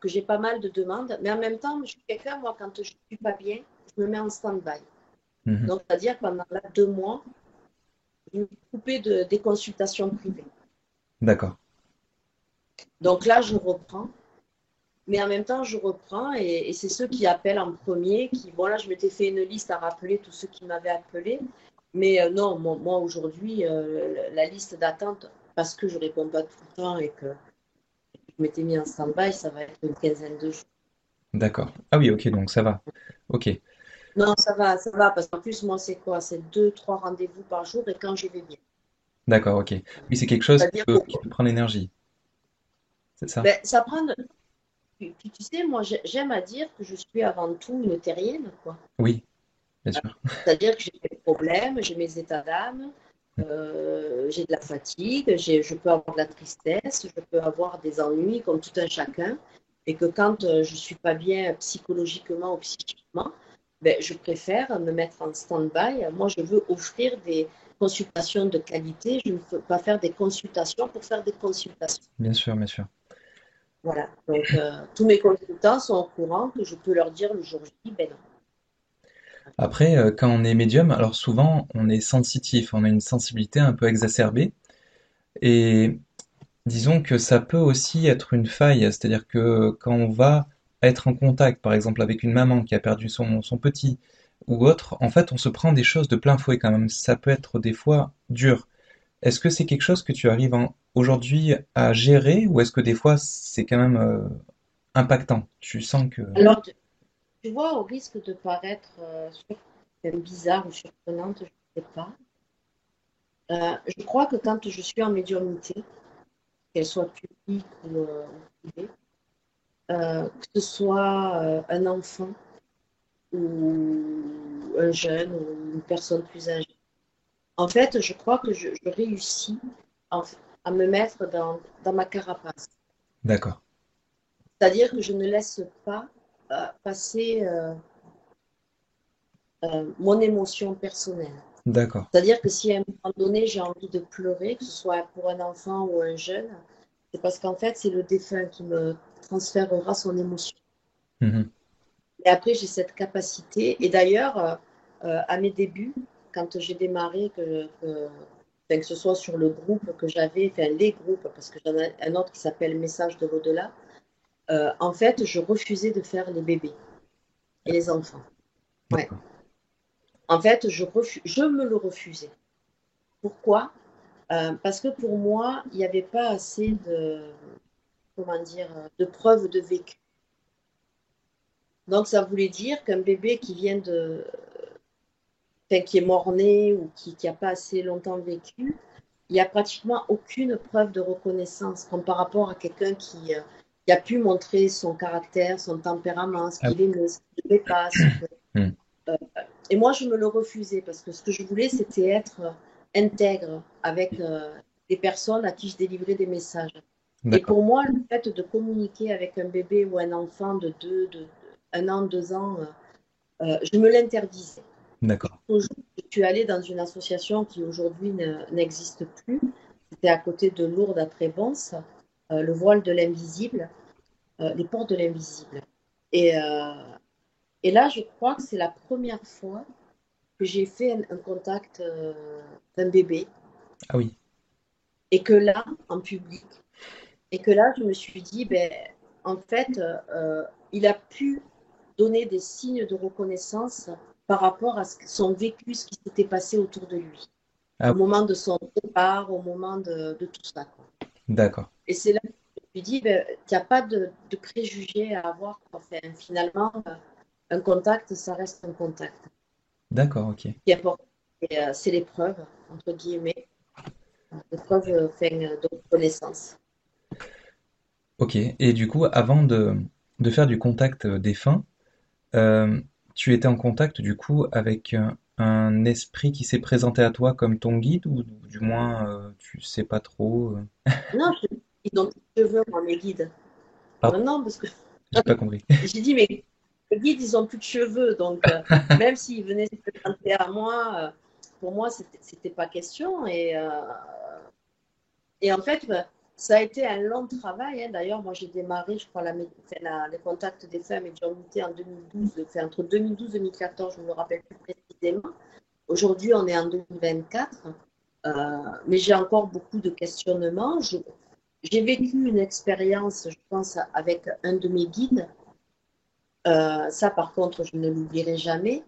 j'ai pas mal de demandes, mais en même temps, je suis quelqu'un, moi, quand je ne suis pas bien, je me mets en stand-by. Mhm. Donc, c'est-à-dire pendant là, 2 mois, je me suis coupée des consultations privées. D'accord. Donc là, je reprends. mais en même temps, je reprends et c'est ceux qui appellent en premier, qui, bon là, je m'étais fait une liste à rappeler tous ceux qui m'avaient appelé, mais non, moi aujourd'hui, la liste d'attente, parce que je réponds pas tout le temps et que je m'étais mis en stand-by, ça va être une quinzaine de jours. D'accord. Ah oui, ok, donc ça va. Ok. Non, ça va, parce qu'en plus, moi, c'est quoi? C'est deux, trois rendez-vous par jour et quand je vais bien. D'accord, ok. Oui, c'est quelque chose C'est-à-dire qui peut prendre l'énergie, c'est ça? ben, ça prend. Puis, tu sais, moi, j'aime à dire que je suis avant tout une terrienne, quoi. Oui, bien sûr. C'est-à-dire que j'ai des problèmes, j'ai mes états d'âme, j'ai de la fatigue, je peux avoir de la tristesse, je peux avoir des ennuis comme tout un chacun, et que quand je ne suis pas bien psychologiquement ou psychiquement, ben, je préfère me mettre en stand-by. Moi, je veux offrir des consultations de qualité, je ne veux pas faire des consultations pour faire des consultations. Bien sûr, bien sûr. Voilà. Donc, tous mes consultants sont au courant que je peux leur dire le jour J, ben non. Après, quand on est médium, alors souvent on est sensitif, on a une sensibilité un peu exacerbée, et disons que ça peut aussi être une faille, c'est-à-dire que quand on va être en contact, par exemple, avec une maman qui a perdu son petit ou autre, en fait, on se prend des choses de plein fouet quand même. Ça peut être des fois dur. Est-ce que c'est quelque chose que tu arrives aujourd'hui à gérer ou est-ce que des fois c'est quand même impactant? Tu sens que... Alors, tu vois, au risque de paraître bizarre ou surprenante, je ne sais pas. Je crois que quand je suis en médiumnité, qu'elle soit publique ou privée, que ce soit un enfant ou un jeune ou une personne plus âgée, en fait, je crois que je réussis en fait, à me mettre dans ma carapace. D'accord, C'est-à-dire que je ne laisse pas passer mon émotion personnelle. d'accord. C'est-à-dire que si à un moment donné j'ai envie de pleurer, que ce soit pour un enfant ou un jeune, c'est parce qu'en fait c'est le défunt qui me transférera son émotion. Mhm. Et après j'ai cette capacité. Et d'ailleurs, à mes débuts, quand j'ai démarré, enfin, que ce soit sur le groupe que j'avais, enfin les groupes, parce que j'en ai un autre qui s'appelle Message de l'au-delà, en fait je refusais de faire les bébés et les enfants. Ouais. D'accord. En fait, je me le refusais. Pourquoi? Parce que pour moi, il n'y avait pas assez comment dire, de preuves de vécu. Donc, ça voulait dire qu'un bébé enfin, qui est mort-né ou qui n'a pas assez longtemps vécu, il n'y a pratiquement aucune preuve de reconnaissance comme par rapport à quelqu'un qui a pu montrer son caractère, son tempérament, ce Ah qu'il aimait, ce qu'il n'aimait pas. oui. Mhm. Et moi, je me le refusais parce que ce que je voulais, c'était être intègre avec les personnes à qui je délivrais des messages. Et D'accord, pour moi, le fait de communiquer avec un bébé ou un enfant de 1 an, 2 ans, je me l'interdisais. d'accord. Jusqu'au jour où je suis allée dans une association qui aujourd'hui n'existe plus. C'était à côté de Lourdes à Trébons, le voile de l'invisible, les portes de l'invisible. Et, euh, et là, je crois que c'est la première fois que j'ai fait un contact d'un bébé Ah oui, et que là, en public, et que là, je me suis dit, ben, en fait, il a pu donner des signes de reconnaissance par rapport à son vécu, ce qui s'était passé autour de lui, ah au oui, moment de son départ, au moment de tout ça, quoi. d'accord, Et c'est là que je me suis dit, ben, il n'y a pas de préjugés à avoir. Enfin, finalement, un contact, ça reste un contact. d'accord, ok. Ce qui est important, c'est l'épreuve, entre guillemets, l'épreuve de reconnaissance. Ok, et du coup, avant de faire du contact défunt, euh, tu étais en contact du coup avec un esprit qui s'est présenté à toi comme ton guide ou du moins tu sais pas trop. Non, ils ont plus de cheveux, moi, mes guides. Pardon, Non, non, parce que j'ai pas compris. j'ai dit, mais les guides, ils ont plus de cheveux. Donc, même s'ils venaient se présenter à moi, pour moi, c'était pas question. Et en fait, ça a été un long travail, hein. D'ailleurs, moi, j'ai démarré, je crois, les contacts des femmes et de l'unité en 2012, enfin, entre 2012 et 2014, je ne me rappelle plus précisément. Aujourd'hui, on est en 2024, mais j'ai encore beaucoup de questionnements. j'ai vécu une expérience, je pense, avec un de mes guides. Ça, par contre, je ne l'oublierai jamais.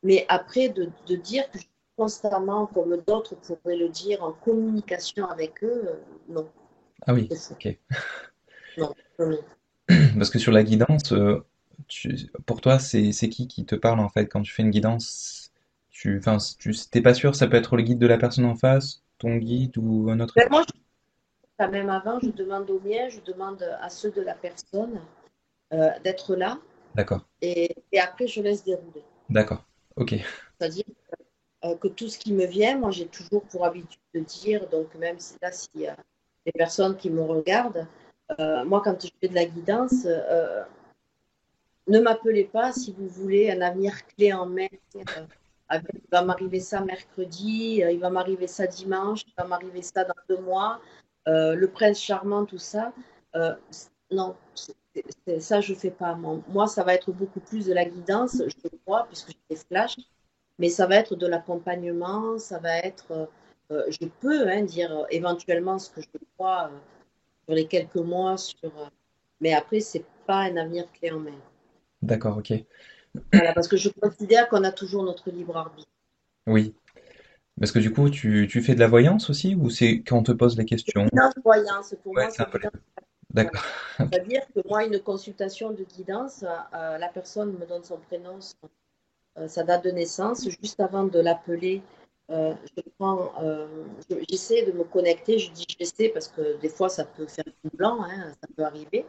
Mais après, de dire que je suis constamment, comme d'autres pourraient le dire, en communication avec eux, non, Ah oui, c'est faux. ok. Non, non, non. Parce que sur la guidance, pour toi, c'est qui te parle en fait quand tu fais une guidance? Enfin, t'es pas sûr, ça peut être le guide de la personne en face, ton guide ou un autre Ben, guide. moi, quand même avant, je demande aux miens, je demande à ceux de la personne d'être là D'accord, et après, je laisse dérouler. d'accord, ok, C'est-à-dire que tout ce qui me vient, moi, j'ai toujours pour habitude de dire, donc même si là, s'il y a des personnes qui me regardent, moi, quand je fais de la guidance, ne m'appelez pas si vous voulez un avenir clé en main. Il va m'arriver ça mercredi, il va m'arriver ça dimanche, il va m'arriver ça dans 2 mois, le prince charmant, tout ça. Euh, non, ça, je ne fais pas. Moi, ça va être beaucoup plus de la guidance, je crois, puisque j'ai des flashs, mais ça va être de l'accompagnement, ça va être. Je peux dire éventuellement ce que je crois sur les quelques mois, mais après, c'est pas un avenir clé en main. d'accord, ok. Voilà, parce que je considère qu'on a toujours notre libre arbitre. Oui, parce que du coup, tu fais de la voyance aussi ou c'est quand on te pose les questions? Guidance voyance, pour Ouais, moi, c'est un c'est peu les guidance. deux. Voilà. D'accord, ok. C'est-à-dire que moi, une consultation de guidance, la personne me donne son prénom, sa date de naissance. Juste avant de l'appeler, j'essaie de me connecter. Je dis j'essaie parce que des fois, ça peut faire tout blanc, hein, ça peut arriver.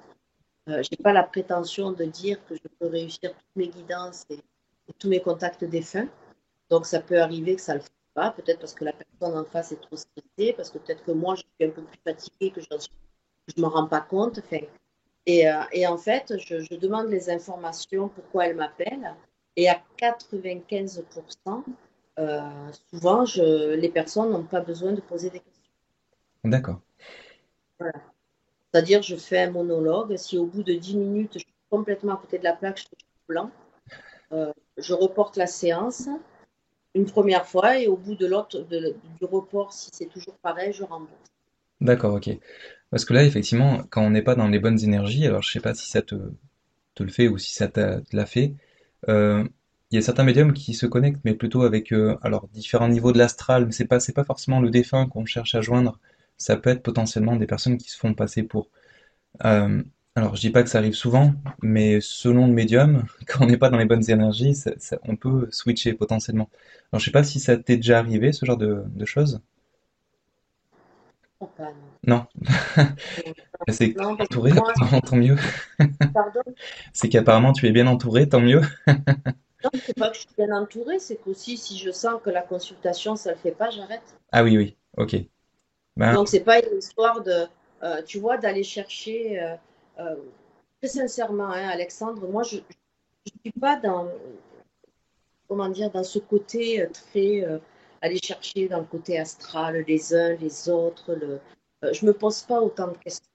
Je n'ai pas la prétention de dire que je peux réussir toutes mes guidances et tous mes contacts défunts. Donc, ça peut arriver que ça ne le fasse pas, peut-être parce que la personne en face est trop stressée, parce que peut-être que moi, je suis un peu plus fatiguée, que je ne m'en rends pas compte. Enfin, et en fait, je demande les informations, pourquoi elle m'appelle. Et à 95%, souvent, les personnes n'ont pas besoin de poser des questions. D'accord, Voilà. C'est-à-dire, je fais un monologue. Si au bout de 10 minutes, je suis complètement à côté de la plaque, je suis blanc, je reporte la séance une première fois et au bout de du report, si c'est toujours pareil, je rembourse. d'accord, ok. Parce que là, effectivement, quand on n'est pas dans les bonnes énergies, alors je sais pas si ça te le fait ou si te l'a fait, euh, il y a certains médiums qui se connectent, mais plutôt avec alors différents niveaux de l'astral, mais c'est pas forcément le défunt qu'on cherche à joindre. Ça peut être potentiellement des personnes qui se font passer pour. Euh, alors je dis pas que ça arrive souvent, mais selon le médium, quand on n'est pas dans les bonnes énergies, on peut switcher potentiellement. Alors je sais pas si ça t'est déjà arrivé ce genre de choses. Enfin, Non, non, c'est que non, t'es parce que entouré, moi, apparemment, tant mieux. pardon, C'est qu'apparemment tu es bien entouré, tant mieux. non, c'est pas que je suis bien entourée, c'est qu'aussi si je sens que la consultation, ça ne le fait pas, j'arrête. Ah oui, oui, ok. Ben, Donc, c'est pas une histoire tu vois, d'aller chercher, euh, très sincèrement, hein, Alexandre, moi, je ne suis pas comment dire, dans ce côté très, aller chercher dans le côté astral les uns, les autres. Je me pose pas autant de questions.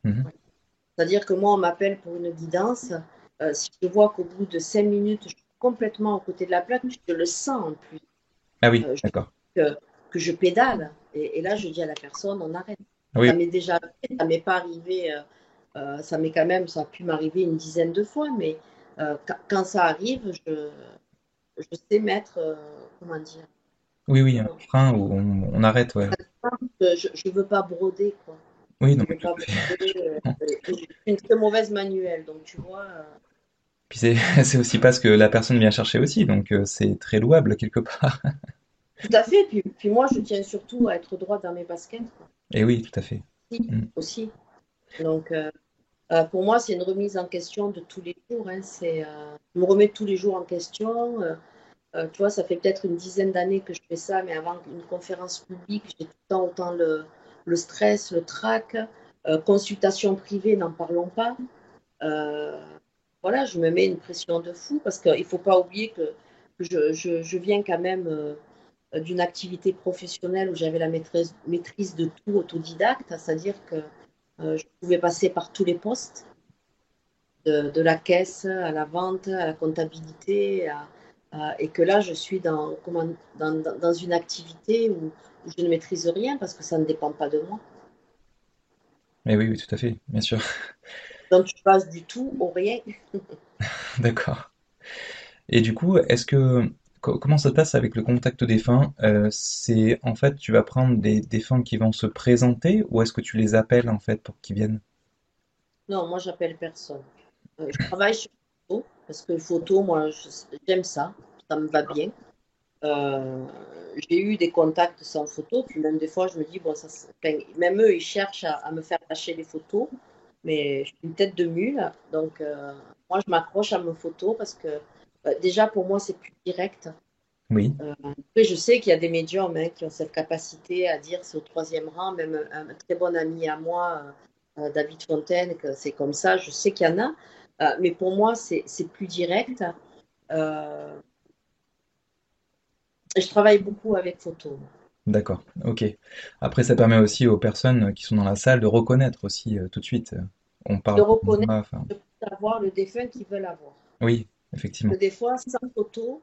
mhm. C'est-à-dire que moi, on m'appelle pour une guidance. Si je vois qu'au bout de 5 minutes, je suis complètement aux côtés de la plaque, je le sens en plus. Ah oui, Je d'accord. que je pédale. Et là, je dis à la personne, on arrête. Ah oui, Ça m'est déjà arrivé, ça m'est pas arrivé, ça a pu m'arriver une dizaine de fois, mais quand ça arrive, je sais mettre, comment dire, oui, oui, un non, frein où on arrête, ouais. je veux pas broder, quoi. Oui, non, Je mais veux tout pas à fait. broder. Je suis une très mauvaise manuelle, donc tu vois. Puis c'est c'est aussi pas ce que la personne vient chercher aussi, donc c'est très louable quelque part. Tout à fait. Puis moi, je tiens surtout à être droite dans mes baskets, quoi. Et oui, tout à fait. Aussi. Mm. Aussi. Donc, pour moi, c'est une remise en question de tous les jours. Hein. Je me remets tous les jours en question. Tu vois, ça fait peut-être une dizaine d'années que je fais ça, mais avant une conférence publique, j'ai tout le temps autant le stress, le trac. Consultation privée, n'en parlons pas. Euh, voilà, je me mets une pression de fou parce qu'il ne faut pas oublier que je viens quand même d'une activité professionnelle où j'avais la maîtrise de tout autodidacte, c'est-à-dire que je pouvais passer par tous les postes, de la caisse à la vente, à la comptabilité, et que là, je suis dans une activité où je ne maîtrise rien parce que ça ne dépend pas de moi. Mais oui, oui, tout à fait, bien sûr. Donc tu passes du tout au rien. D'accord. Et du coup, comment ça se passe avec le contact défunt? C'est en fait, tu vas prendre des défunts qui vont se présenter ou est-ce que tu les appelles en fait pour qu'ils viennent? Non, moi j'appelle personne. Je travaille sur photo parce que photo, moi j'aime ça, ça me va bien. Euh, j'ai eu des contacts sans photo, puis même des fois je me dis, bon, enfin, même eux ils cherchent à me faire lâcher les photos, mais je suis une tête de mule, donc moi je m'accroche à mes photos parce que déjà pour moi c'est plus direct. Oui, Après, je sais qu'il y a des médiums qui ont cette capacité à dire c'est au troisième rang, même un très bon ami à moi, David Fontaine, que c'est comme ça, je sais qu'il y en a, mais pour moi c'est plus direct. Euh, je travaille beaucoup avec photo. d'accord, ok. Après, ça permet aussi aux personnes qui sont dans la salle de reconnaître aussi tout de suite. On De parle comme reconnaître, moi, enfin, de savoir le défunt qu'ils veulent avoir. oui, effectivement. Que des fois, sans photo,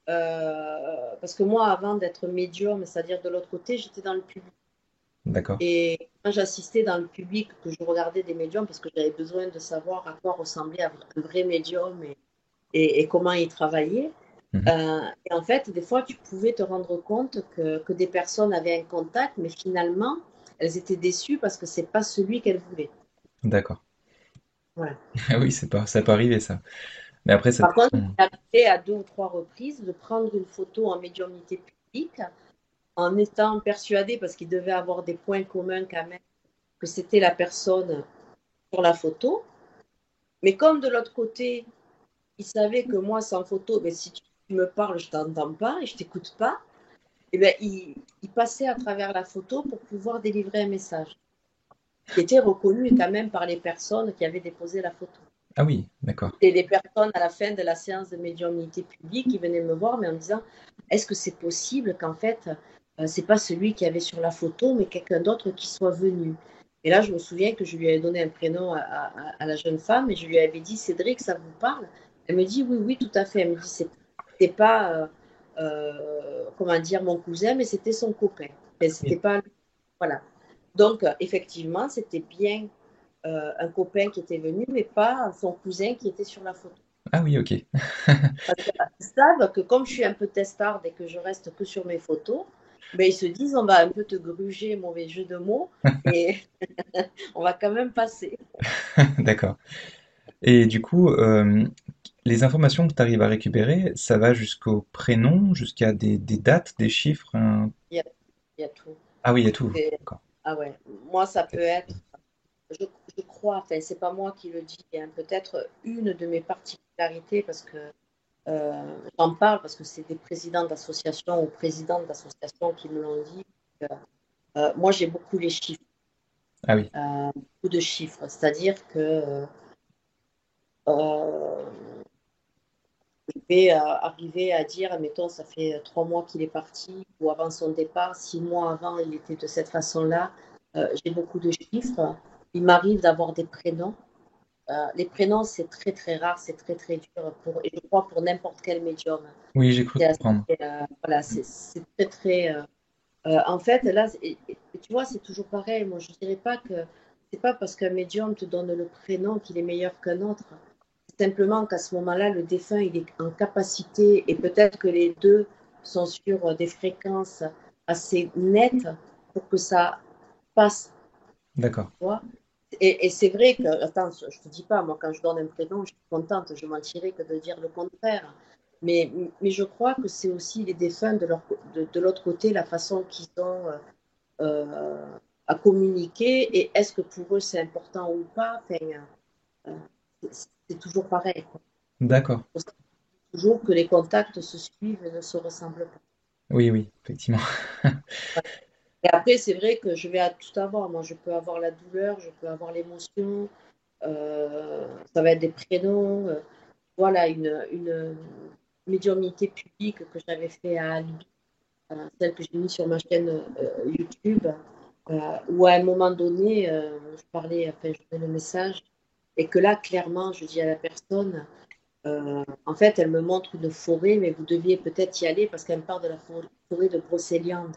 parce que moi, avant d'être médium, c'est-à-dire de l'autre côté, j'étais dans le public. D'accord. Et quand j'assistais dans le public, que je regardais des médiums, parce que j'avais besoin de savoir à quoi ressemblait un vrai médium et comment il travaillait. Mhm. Et en fait, des fois, tu pouvais te rendre compte que des personnes avaient un contact, mais finalement, elles étaient déçues parce que c'est pas celui qu'elles voulaient. D'accord. Voilà. Ah oui, c'est pas, ça peut arriver ça. Mais après, ça Par contre, dépend. il arrivé à deux ou trois reprises de prendre une photo en médiumnité publique en étant persuadé, parce qu'il devait avoir des points communs quand même, que c'était la personne sur la photo. Mais comme de l'autre côté, il savait que moi, sans photo, ben, si tu me parles, je t'entends pas et je t'écoute pas, et ben, il passait à travers la photo pour pouvoir délivrer un message qui était reconnu quand même par les personnes qui avaient déposé la photo. Ah oui, d'accord. Et les personnes à la fin de la séance de médiumnité publique qui venaient me voir, mais en me disant, est-ce que c'est possible qu'en fait, c'est pas celui qui avait sur la photo, mais quelqu'un d'autre qui soit venu. Et là, je me souviens que je lui avais donné un prénom à la jeune femme et je lui avais dit, Cédric, ça vous parle? Elle me dit, oui, oui, tout à fait. Elle me dit, c'était pas, comment dire, mon cousin, mais c'était son copain. Et c'était Oui. pas, voilà. Donc, effectivement, c'était bien un copain qui était venu, mais pas son cousin qui était sur la photo. Ah oui, ok. Ils savent que comme je suis un peu testarde et que je reste que sur mes photos, ben ils se disent on va un peu te gruger, mauvais jeu de mots, et on va quand même passer. D'accord. Et du coup, les informations que tu arrives à récupérer, ça va jusqu'au prénom, jusqu'à des dates, des chiffres, Il y a, il y a tout. Ah oui, il y a tout. Et- D'accord. ah ouais, moi ça peut être, je, je crois, enfin c'est pas moi qui le dis, hein, peut-être une de mes particularités parce que j'en parle parce que c'est des présidents d'associations ou présidents d'associations qui me l'ont dit. Moi j'ai beaucoup les chiffres. Ah oui, Beaucoup de chiffres. C'est-à-dire que je vais arriver à dire, mettons, ça fait 3 mois qu'il est parti, ou avant son départ, 6 mois avant, il était de cette façon-là. J'ai beaucoup de chiffres. Il m'arrive d'avoir des prénoms. Les prénoms, c'est très très rare, c'est très très dur et je crois pour n'importe quel médium. oui, j'ai cru C'est assez, comprendre. voilà, c'est très très. En fait, là, tu vois, c'est toujours pareil. Moi, je dirais pas que c'est pas parce qu'un médium te donne le prénom qu'il est meilleur qu'un autre. C'est simplement qu'à ce moment-là, le défunt, il est en capacité, et peut-être que les deux sont sur des fréquences assez nettes pour que ça passe, D'accord. tu vois. Et c'est vrai que, attends, je te dis pas, moi, quand je donne un prénom, je suis contente, je mentirais que de dire le contraire. Mais je crois que c'est aussi les défunts de l'autre côté, la façon qu'ils ont euh, à communiquer et est-ce que pour eux c'est important ou pas. Enfin, c'est toujours pareil, quoi. D'accord. On sait toujours que les contacts se suivent et ne se ressemblent pas. Oui, oui, effectivement. Et après, c'est vrai que je vais à tout avoir. Moi, je peux avoir la douleur, je peux avoir l'émotion, ça va être des prénoms. Voilà, une médiumnité publique que j'avais fait à Albi, celle que j'ai mise sur ma chaîne YouTube, où à un moment donné, je parlais, enfin, je donnais le message, et que là, clairement, je dis à la personne, en fait, elle me montre une forêt, mais vous deviez peut-être y aller parce qu'elle me parle de la forêt de Brocéliande.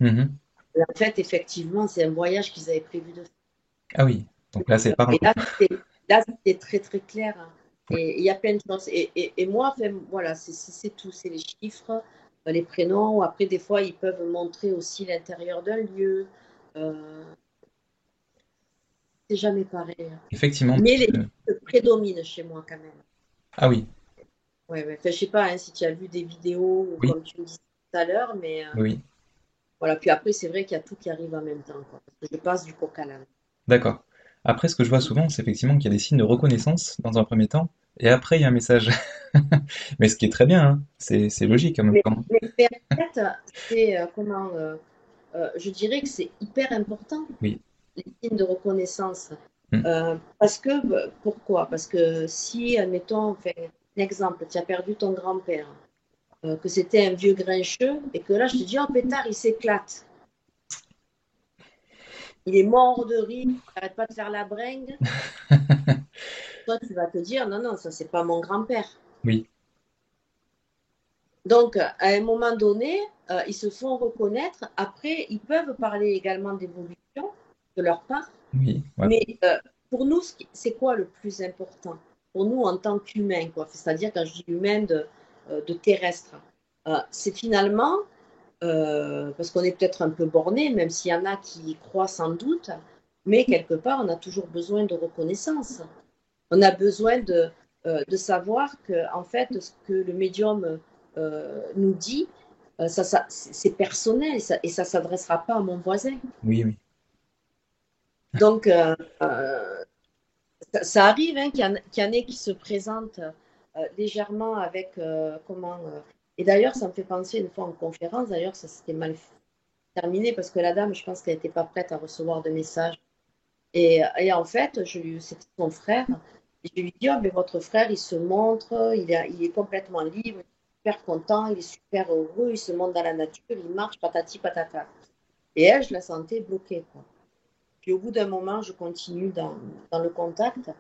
Mhm. Et en fait, effectivement, c'est un voyage qu'ils avaient prévu de faire. Ah oui, donc là c'est parlant. Et là, c'était très très clair, hein. Et il y a plein de choses. Et moi, enfin, voilà, c'est tout. C'est les chiffres, les prénoms. Ou après, des fois, ils peuvent montrer aussi l'intérieur d'un lieu. Euh, c'est jamais pareil, hein. Effectivement. Mais les chiffres prédominent chez moi quand même. Ah oui, Ouais, ouais. Enfin, je sais pas, hein, si tu as vu des vidéos ou oui, comme tu me disais tout à l'heure, mais oui, oui. voilà. Puis après, c'est vrai qu'il y a tout qui arrive en même temps, quoi. Parce que je passe du coq à l'âne. D'accord. Après, ce que je vois souvent, c'est effectivement qu'il y a des signes de reconnaissance dans un premier temps, et après il y a un message. Mais ce qui est très bien, hein. C'est logique en même Mais, temps. mais en fait, c'est comment je dirais que c'est hyper important, Oui. les signes de reconnaissance. Mm. Parce que, pourquoi? Parce que si, admettons, enfin, un exemple, tu as perdu ton grand-père, que c'était un vieux grincheux, et que là, je te dis, oh pétard, il s'éclate. Il est mort de rire, il n'arrête pas de faire la bringue. Toi, tu vas te dire, non, non, ça, c'est pas mon grand-père. Oui, Donc, à un moment donné, ils se font reconnaître. Après, ils peuvent parler également d'évolution de leur part. oui, ouais. Mais pour nous, c'est quoi le plus important? Pour nous, en tant qu'humains, quoi. C'est-à-dire, quand je dis humain, de terrestre, c'est finalement, parce qu'on est peut-être un peu borné, même s'il y en a qui y croient sans doute, mais quelque part, on a toujours besoin de reconnaissance. On a besoin de savoir que, en fait, ce que le médium nous dit, c'est personnel et ça s'adressera pas à mon voisin. Oui, oui. Donc, ça arrive, hein, qu'il y en ait qui se présentent légèrement avec comment. Et d'ailleurs, ça me fait penser une fois en conférence, d'ailleurs, ça s'était mal terminé parce que la dame, je pense qu'elle n'était pas prête à recevoir de message. Et en fait, c'était son frère. Et je lui dis, oh, mais votre frère, il se montre, il est complètement libre, il est super content, il est super heureux, il se montre dans la nature, il marche, patati patata. Et elle, je la sentais bloquée, quoi. Puis au bout d'un moment, je continue dans le contact.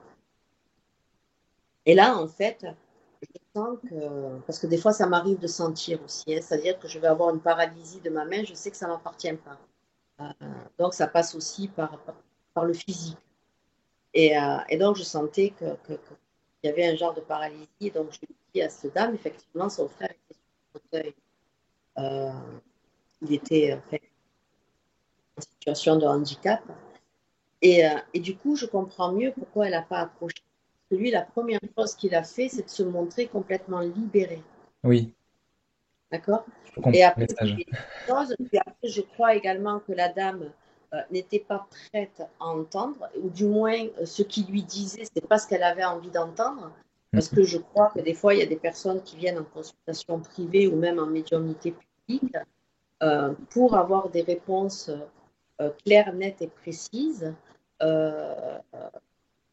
Et là, en fait, je sens que, parce que des fois, ça m'arrive de sentir aussi, hein, c'est-à-dire que je vais avoir une paralysie de ma main, je sais que ça ne m'appartient pas. Donc, ça passe aussi par le physique. Et donc, je sentais qu'il y avait un genre de paralysie. Et donc, je lui dis à cette dame, effectivement, son frère était sur le fauteuil. Euh, il était en fait, en situation de handicap. Et du coup, je comprends mieux pourquoi elle n'a pas accroché. Parce que lui, la première chose qu'il a fait, c'est de se montrer complètement libéré. Oui, D'accord? je comprends Et le après, message. puis après, je crois également que la dame n'était pas prête à entendre, ou du moins, ce qu'il lui disait, c'est pas ce qu'elle avait envie d'entendre, parce Mhm. que je crois que des fois, il y a des personnes qui viennent en consultation privée ou même en médiumnité publique pour avoir des réponses claires, nettes et précises, euh,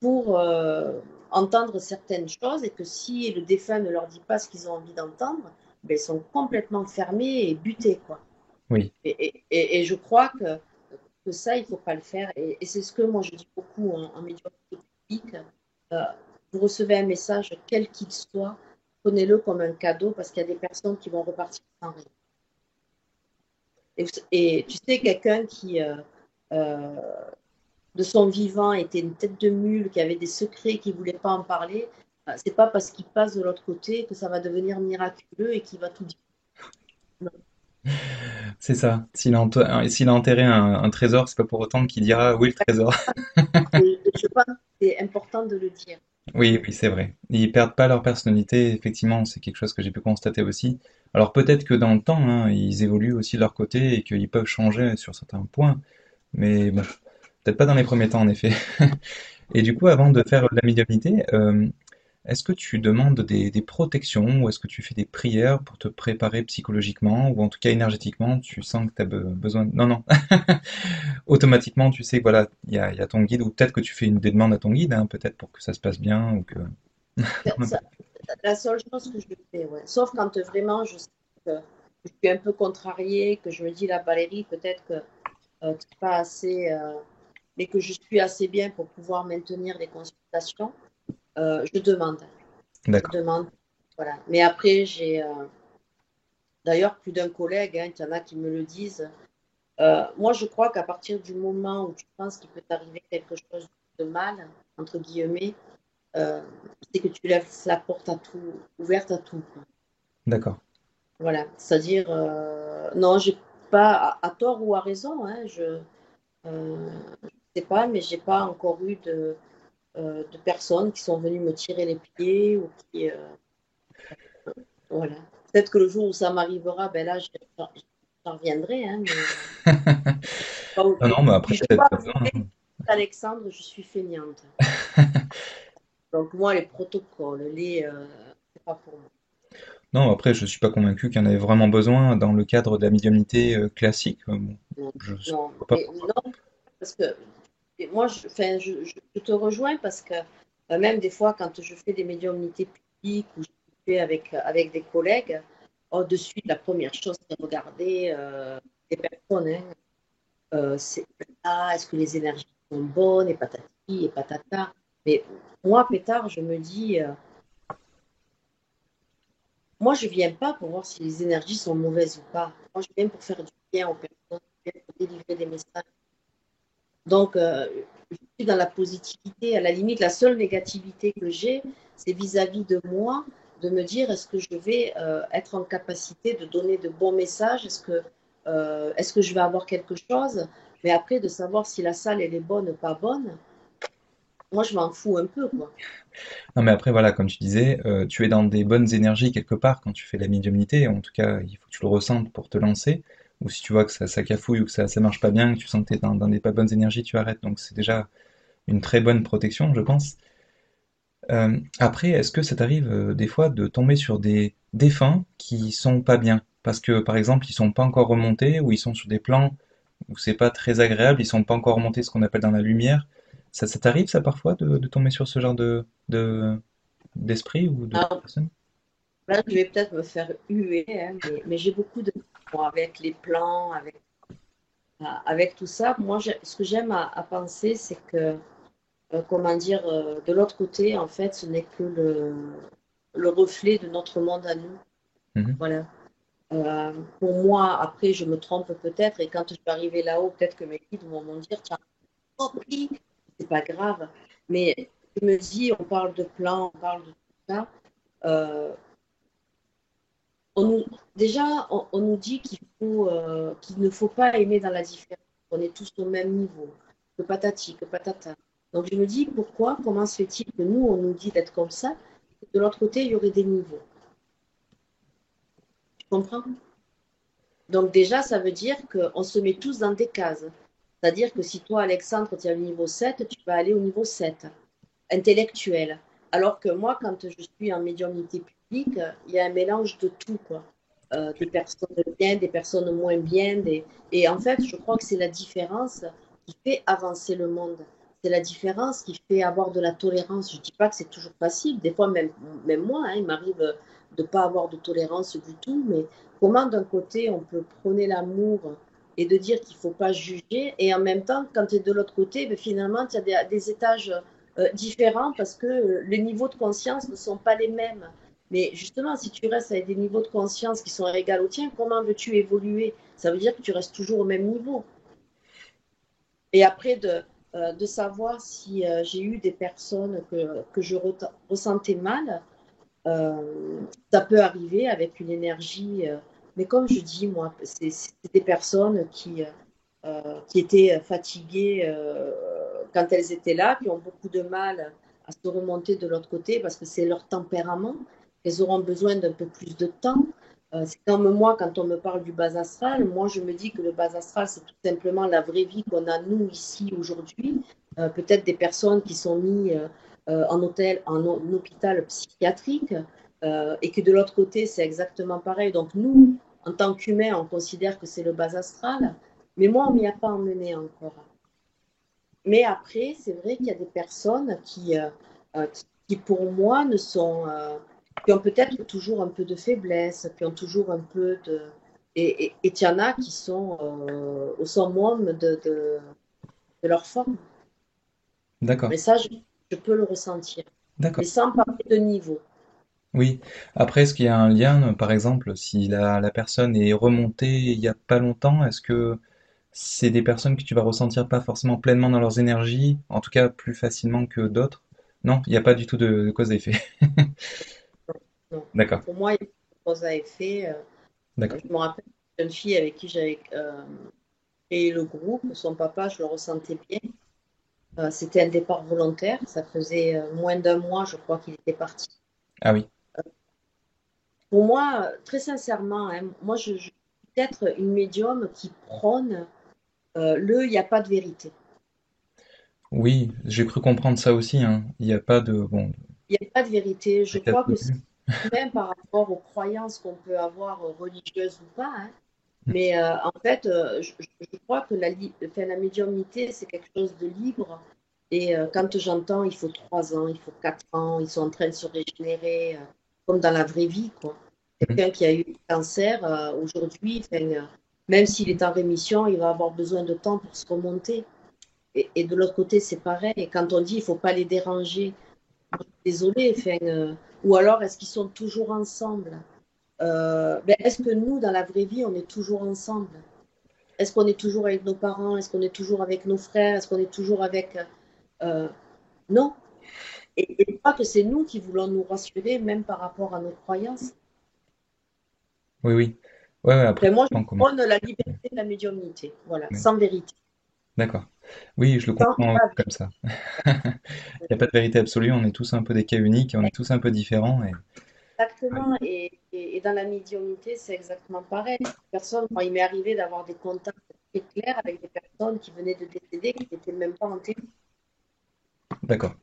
pour entendre certaines choses, et que si le défunt ne leur dit pas ce qu'ils ont envie d'entendre, ben, ils sont complètement fermés et butés, quoi. Oui, Et je crois que ça, il ne faut pas le faire. Et c'est ce que moi je dis beaucoup en médiumnité publique. Euh, vous recevez un message, quel qu'il soit, prenez-le comme un cadeau parce qu'il y a des personnes qui vont repartir sans rien. Et tu sais, quelqu'un qui, euh, de son vivant, était une tête de mule, qui avait des secrets, qui ne voulait pas en parler, c'est pas parce qu'il passe de l'autre côté que ça va devenir miraculeux et qu'il va tout dire. Non. c'est ça. S'il a enterré un trésor, c'est pas pour autant qu'il dira où est le trésor. Et je pense que c'est important de le dire. Oui, oui, c'est vrai. Ils perdent pas leur personnalité, effectivement, c'est quelque chose que j'ai pu constater aussi. Alors peut-être que dans le temps, hein, ils évoluent aussi de leur côté et qu'ils peuvent changer sur certains points, mais bon, peut-être pas dans les premiers temps en effet. Et du coup, avant de faire de la médiumnité, est-ce que tu demandes des protections ou est-ce que tu fais des prières pour te préparer psychologiquement ou en tout cas énergétiquement, tu sens que tu as besoin Non, non. Automatiquement, tu sais que voilà, il y a ton guide ou peut-être que tu fais des demandes à ton guide, hein, peut-être pour que ça se passe bien ou que... Ça, la seule chose que je fais, ouais. Sauf quand vraiment je sais que je suis un peu contrariée, que je me dis, là, Valérie, peut-être que tu n'es pas assez, mais que je suis assez bien pour pouvoir maintenir les consultations, je demande. Je D'accord. demande. Voilà. Mais après, j'ai d'ailleurs plus d'un collègue, hein, il y en a qui me le disent. Moi, je crois qu'à partir du moment où tu penses qu'il peut t'arriver quelque chose de mal, entre guillemets, euh, c'est que tu laisses la porte à tout, ouverte à tout, quoi. D'accord. Voilà, c'est-à-dire, non, j'ai pas, à tort ou à raison, hein, je sais pas, mais j'ai pas encore eu de personnes qui sont venues me tirer les pieds ou qui, voilà. Peut-être que le jour où ça m'arrivera, ben là, j'en reviendrai, hein, mais pas Non, non, mais après, si je peut-être dois pas besoin, avouer, Alexandre, je suis feignante. hein. Donc moi, les protocoles, c'est pas pour moi. Non, après, je suis pas convaincu qu'il y en ait vraiment besoin dans le cadre de la médiumnité classique. Bon, Non, je non, vois pas mais pourquoi. non, parce que moi, enfin, je te rejoins parce que même des fois, quand je fais des médiumnités publiques ou je fais avec des collègues, de suite, la première chose, c'est regarder les personnes. Hein. C'est est-ce que les énergies sont bonnes et patati et patata. Mais moi, pétard, je me dis, moi, je viens pas pour voir si les énergies sont mauvaises ou pas. Moi, je viens pour faire du bien aux personnes, je viens pour délivrer des messages. Donc, je suis dans la positivité. À la limite, la seule négativité que j'ai, c'est vis-à-vis de moi, de me dire est-ce que je vais être en capacité de donner de bons messages, est-ce que je vais avoir quelque chose, mais après, de savoir si la salle elle est bonne ou pas bonne, moi, je m'en fous un peu, quoi. Non, mais après, voilà, comme tu disais, tu es dans des bonnes énergies quelque part quand tu fais la médiumnité. En tout cas, il faut que tu le ressentes pour te lancer. Ou si tu vois que ça cafouille ou que ça marche pas bien, que tu sens que tu es dans des pas bonnes énergies, tu arrêtes. Donc c'est déjà une très bonne protection, je pense. Après, est-ce que ça t'arrive des fois de tomber sur des défunts qui sont pas bien? Parce que par exemple, ils sont pas encore remontés ou ils sont sur des plans où c'est pas très agréable, ils sont pas encore remontés ce qu'on appelle dans la lumière. Ça t'arrive ça parfois de tomber sur ce genre d'esprit ou de Alors, personne? là, je vais peut-être me faire huer, hein, mais j'ai beaucoup de bon, avec les plans, avec tout ça. Moi, ce que j'aime à penser, c'est que comment dire, de l'autre côté, en fait, ce n'est que le reflet de notre monde à nous. Mhm. Voilà. Pour moi, après, je me trompe peut-être, et quand je vais arriver là-haut, peut-être que mes guides vont me dire, tiens, compris, c'est pas grave. Mais je me dis, on parle de plan, on parle de tout ça. Euh, on nous, déjà, on nous dit qu'il ne faut pas aimer dans la différence. On est tous au même niveau, que patati, que patata. Donc je me dis, pourquoi, comment se fait-il que nous, on nous dit d'être comme ça, et de l'autre côté, il y aurait des niveaux. Tu comprends? Donc déjà, ça veut dire qu'on se met tous dans des cases. C'est-à-dire que si toi, Alexandre, tu es au niveau 7, tu vas aller au niveau 7, intellectuel. Alors que moi, quand je suis en médiumnité publique, il y a un mélange de tout, quoi. Des personnes bien, des personnes moins bien. Et en fait, je crois que c'est la différence qui fait avancer le monde. C'est la différence qui fait avoir de la tolérance. Je ne dis pas que c'est toujours facile. Des fois, même moi, hein, il m'arrive de ne pas avoir de tolérance du tout. Mais comment, d'un côté, on peut prôner l'amour et de dire qu'il ne faut pas juger, et en même temps, quand tu es de l'autre côté, ben, finalement, tu as des étages différents parce que les niveaux de conscience ne sont pas les mêmes. Mais justement, si tu restes avec des niveaux de conscience qui sont égaux aux tiens, comment veux-tu évoluer? Ça veut dire que tu restes toujours au même niveau. Et après, de savoir si j'ai eu des personnes que je ressentais mal, ça peut arriver avec une énergie. Mais comme je dis, moi, c'est des personnes qui étaient fatiguées quand elles étaient là, qui ont beaucoup de mal à se remonter de l'autre côté parce que c'est leur tempérament. Elles auront besoin d'un peu plus de temps. C'est comme moi, quand on me parle du bas astral, moi je me dis que le bas astral, c'est tout simplement la vraie vie qu'on a nous ici aujourd'hui. Peut-être des personnes qui sont mises en hôpital psychiatrique, et que de l'autre côté, c'est exactement pareil. Donc nous, en tant qu'humains, on considère que c'est le bas astral, mais moi, on ne m'y a pas emmené encore. Mais après, c'est vrai qu'il y a des personnes qui, pour moi, ne sont, qui ont peut-être toujours un peu de faiblesse, qui ont toujours un peu de... Et il y en a qui sont au summum de leur forme. D'accord, Mais ça, je peux le ressentir. Mais d'accord. sans parler de niveau. Oui. Après, est-ce qu'il y a un lien, par exemple, si la personne est remontée il y a pas longtemps, est-ce que c'est des personnes que tu vas ressentir pas forcément pleinement dans leurs énergies, en tout cas plus facilement que d'autres. Non, il n'y a pas du tout de cause à effet. Non. D'accord, Pour moi, il y a une cause à effet. d'accord. Je me rappelle d'une jeune fille avec qui j'avais créé le groupe. Son papa, je le ressentais bien. C'était un départ volontaire. Ça faisait moins d'un mois, je crois, qu'il était parti. Ah oui. Pour moi, très sincèrement, hein, moi, je suis peut-être une médium qui prône il n'y a pas de vérité. Oui, j'ai cru comprendre ça aussi, hein. Il n'y a pas de, bon, Il n'y a pas de vérité. Je vérité crois que c'est absolue. même par rapport aux croyances qu'on peut avoir, religieuses ou pas, hein. Mais en fait, je crois que enfin, la médiumnité, c'est quelque chose de libre. Et quand j'entends, il faut 3 ans, il faut 4 ans, ils sont en train de se régénérer, comme dans la vraie vie, quoi. Mhm. Quelqu'un qui a eu un cancer, aujourd'hui, enfin, même s'il est en rémission, il va avoir besoin de temps pour se remonter. Et de l'autre côté, c'est pareil. Et quand on dit il ne faut pas les déranger, désolé, enfin, ou alors est-ce qu'ils sont toujours ensemble? Ben, est-ce que nous, dans la vraie vie, on est toujours ensemble? Est-ce qu'on est toujours avec nos parents? Est-ce qu'on est toujours avec nos frères? Est-ce qu'on est toujours avec... euh, non. Et je crois que c'est nous qui voulons nous rassurer, même par rapport à nos croyances. Oui, oui. Ouais, ouais, après, Enfin, moi, ça je dépend comment. prône la liberté de la médiumnité. Voilà, Ouais. sans vérité. D'accord. Oui, je le Sans comprends pas comme ça. Il n'y a pas de vérité absolue, on est tous un peu des cas uniques, et on est tous un peu différents. Et... ouais. exactement. Et dans la médiumnité, c'est exactement pareil. Personne, moi, il m'est arrivé d'avoir des contacts très clairs avec des personnes qui venaient de décéder, qui n'étaient même pas en télé. D'accord.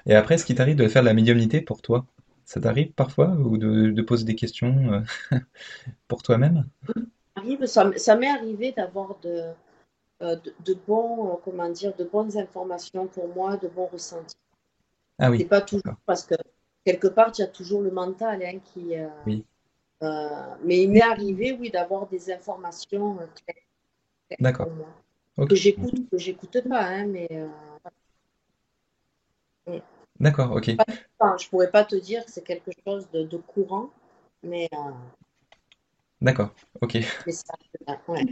Et après, est-ce qu'il t'arrive de faire de la médiumnité pour toi? Ça t'arrive parfois ou de poser des questions pour toi-même? Ça m'est arrivé d'avoir de bons, comment dire, de bonnes informations pour moi, de bons ressentis. Ah C'est oui, pas toujours d'accord. parce que quelque part, il y a toujours le mental, hein, Oui, mais il m'est arrivé, oui, d'avoir des informations claires d'accord. pour moi. Ok. Que j'écoute pas, hein, mais D'accord, ok. enfin, je pourrais pas te dire que c'est quelque chose de courant, mais, D'accord, ok. mais ça, ouais.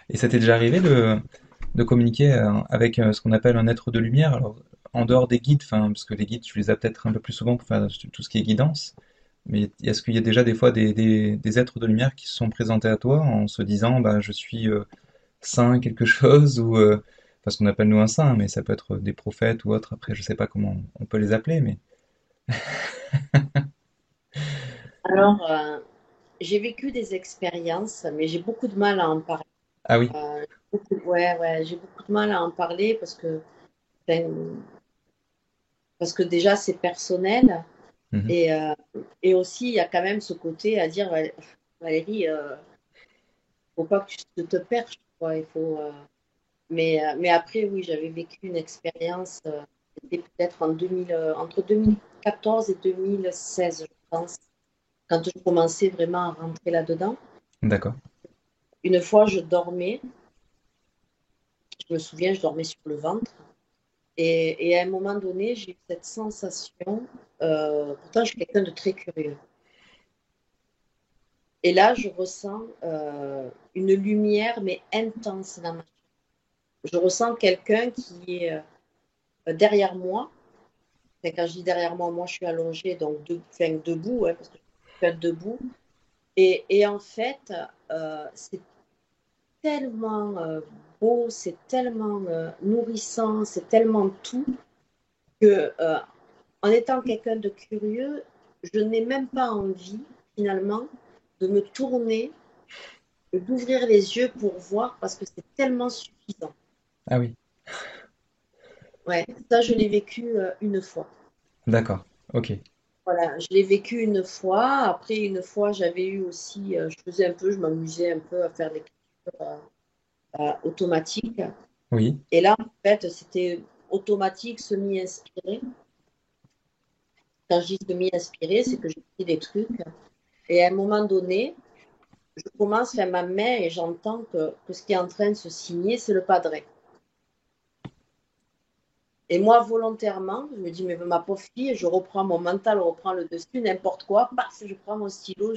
Et ça t'est déjà arrivé de communiquer avec ce qu'on appelle un être de lumière, alors en dehors des guides, enfin, parce que les guides, tu les as peut-être un peu plus souvent pour faire tout ce qui est guidance, mais est-ce qu'il y a déjà des fois des êtres de lumière qui se sont présentés à toi en se disant, bah, je suis saint quelque chose, ou enfin, ce qu'on appelle nous un saint, mais ça peut être des prophètes ou autres, après je sais pas comment on peut les appeler, mais... Alors, j'ai vécu des expériences, mais j'ai beaucoup de mal à en parler. Ah oui. Ouais, ouais, j'ai beaucoup de mal à en parler ben, parce que déjà c'est personnel Mhm. et, euh, et aussi il y a quand même ce côté à dire Valérie, faut pas que tu te perches, quoi. Il faut, mais après oui, j'avais vécu une expérience, c'était peut-être entre 2014 et 2016, je pense, quand je commençais vraiment à rentrer là-dedans. D'accord. Une fois, je dormais, je me souviens, je dormais sur le ventre. Et à un moment donné, j'ai eu cette sensation, pourtant je suis quelqu'un de très curieux. Et là, je ressens une lumière, mais intense dans ma chambre. Je ressens quelqu'un qui est derrière moi. Enfin, quand je dis derrière moi, moi je suis allongée, donc enfin, debout, hein, parce que je suis debout. Et en fait, c'est tellement beau, c'est tellement nourrissant, c'est tellement tout que en étant quelqu'un de curieux, je n'ai même pas envie, finalement, de me tourner et d'ouvrir les yeux pour voir parce que c'est tellement suffisant. Ah oui. Ouais, ça, je l'ai vécu une fois. D'accord. Ok. Voilà, je l'ai vécu une fois. Après, une fois, j'avais eu aussi, je m'amusais un peu à faire l'écriture automatique. Oui. Et là, en fait, c'était automatique, semi-inspiré. Quand je dis semi-inspiré, c'est que j'ai pris des trucs. Et à un moment donné, je commence à faire ma main et j'entends que ce qui est en train de se signer, c'est le padré. Et moi, volontairement, je me dis, mais ma pauvre fille, je reprends mon mental, reprends le dessus, n'importe quoi, parce que je prends mon stylo,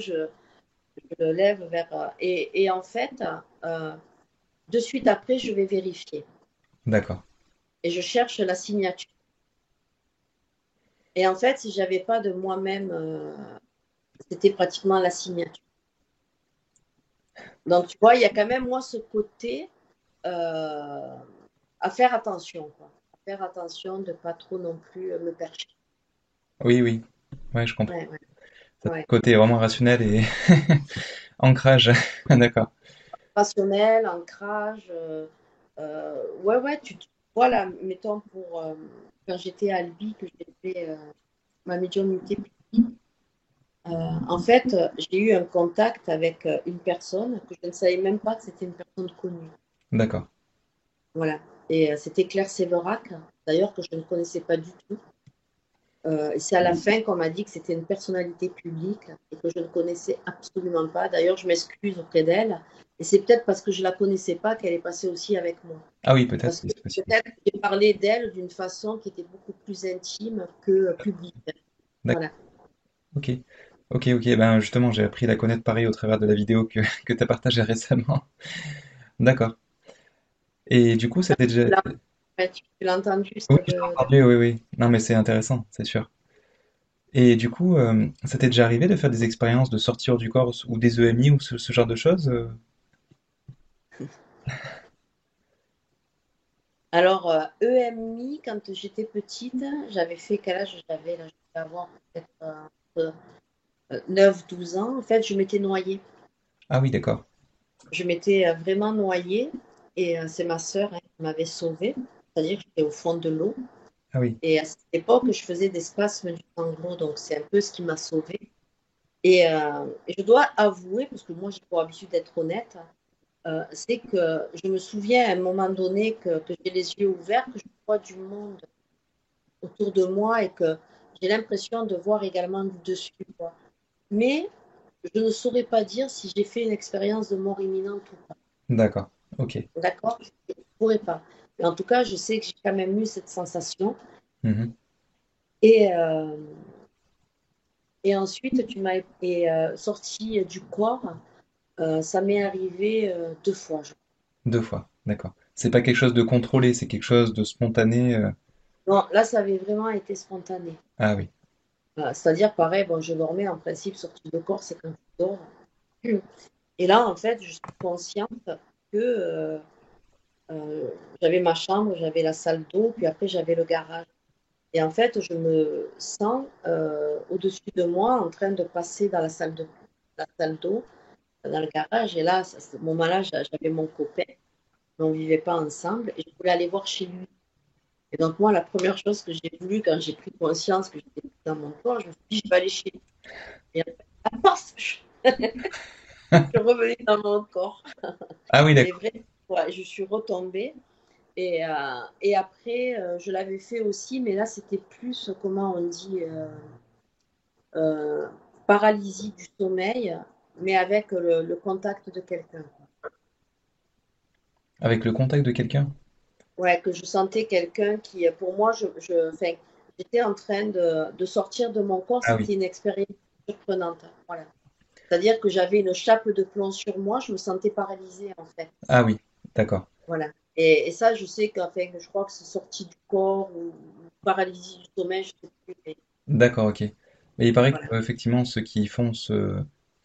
Je le lève vers. Et en fait, euh, de suite après, je vais vérifier. D'accord. Et je cherche la signature. Et en fait, si j'avais pas de moi-même, c'était pratiquement la signature. Donc, tu vois, il y a quand même, moi, ce côté euh, à faire attention, quoi. À faire attention de pas trop non plus me percher. Oui, oui. Ouais, je comprends. Ouais, ouais, Ça, ouais. côté vraiment rationnel et ancrage. D'accord. Rationnel, ancrage. Ouais, ouais, tu vois, là, mettons, quand j'étais à Albi, que j'ai fait ma médiumnité publique, en fait, j'ai eu un contact avec une personne que je ne savais même pas que c'était une personne connue. D'accord. Voilà. Et c'était Claire Séverac, d'ailleurs, que je ne connaissais pas du tout. Et c'est à la fin qu'on m'a dit que c'était une personnalité publique et que je ne connaissais absolument pas. D'ailleurs, je m'excuse auprès d'elle. Et c'est peut-être parce que je ne la connaissais pas qu'elle est passée aussi avec moi. Ah oui, peut-être, Parce oui, que c'est possible. peut-être que j'ai parlé d'elle d'une façon qui était beaucoup plus intime que publique. D'accord. Voilà. Ok. Ok, ok. Ben justement, j'ai appris à la connaître pareil au travers de la vidéo que tu as partagée récemment. D'accord. Et du coup, c'était déjà. Tu l'as ouais, tu l'as entendu, Oui, celle je l'ai de... entendu, oui, oui. Non, mais c'est intéressant, c'est sûr. Et du coup, ça t'est déjà arrivé de faire des expériences de sortir du corps ou des EMI ou ce genre de choses? Alors, EMI, quand j'étais petite, j'avais fait quel âge j'avais là? Je devais avoir peut-être 9-12 ans. En fait, je m'étais noyée. Ah oui, d'accord. Je m'étais vraiment noyée et c'est ma sœur hein, qui m'avait sauvée. C'est-à-dire que j'étais au fond de l'eau. Ah oui, Et à cette époque, je faisais des spasmes du sanglot, donc c'est un peu ce qui m'a sauvée. Et je dois avouer, parce que moi j'ai pour habitude d'être honnête, c'est que je me souviens à un moment donné que j'ai les yeux ouverts, que je vois du monde autour de moi et que j'ai l'impression de voir également du dessus, quoi. Mais je ne saurais pas dire si j'ai fait une expérience de mort imminente ou pas. d'accord. Ok. D'accord? Je ne pourrais pas. Mais en tout cas, je sais que j'ai quand même eu cette sensation. Mhm. Et, et ensuite, tu m'as sorti du corps. Ça m'est arrivé 2 fois. Deux fois, d'accord. C'est pas quelque chose de contrôlé, c'est quelque chose de spontané. Non, là, ça avait vraiment été spontané. Ah oui, C'est-à-dire, pareil, bon, je dormais en principe, sortie de corps, c'est quand tu dors. Et là, en fait, je suis consciente que j'avais ma chambre, j'avais la salle d'eau, puis après, j'avais le garage. Et en fait, je me sens au-dessus de moi en train de passer dans la salle d'eau, dans le garage. Et là, à ce moment-là, j'avais mon copain, mais on ne vivait pas ensemble, et je voulais aller voir chez lui. Et donc, moi, la première chose que j'ai voulu quand j'ai pris conscience que j'étais dans mon corps, je me suis dit, je vais aller chez lui. Et en fait, à force, je suis revenue dans mon corps. ah oui, C'est d'accord. vrai, ouais, je suis retombée. Et après, je l'avais fait aussi, mais là, c'était plus, comment on dit, euh, paralysie du sommeil, mais avec le contact de quelqu'un. Avec le contact de quelqu'un? Ouais, que je sentais quelqu'un qui, pour moi, enfin, j'étais en train de sortir de mon corps. Ah oui, C'était une expérience surprenante. Voilà. C'est-à-dire que j'avais une chape de plomb sur moi, je me sentais paralysée en fait. ah oui, d'accord. Voilà. Et ça, je sais qu'enfin, je crois que c'est sorti du corps ou paralysie du sommeil, je sais plus. Mais D'accord, ok. Mais il paraît que voilà. effectivement ceux qui font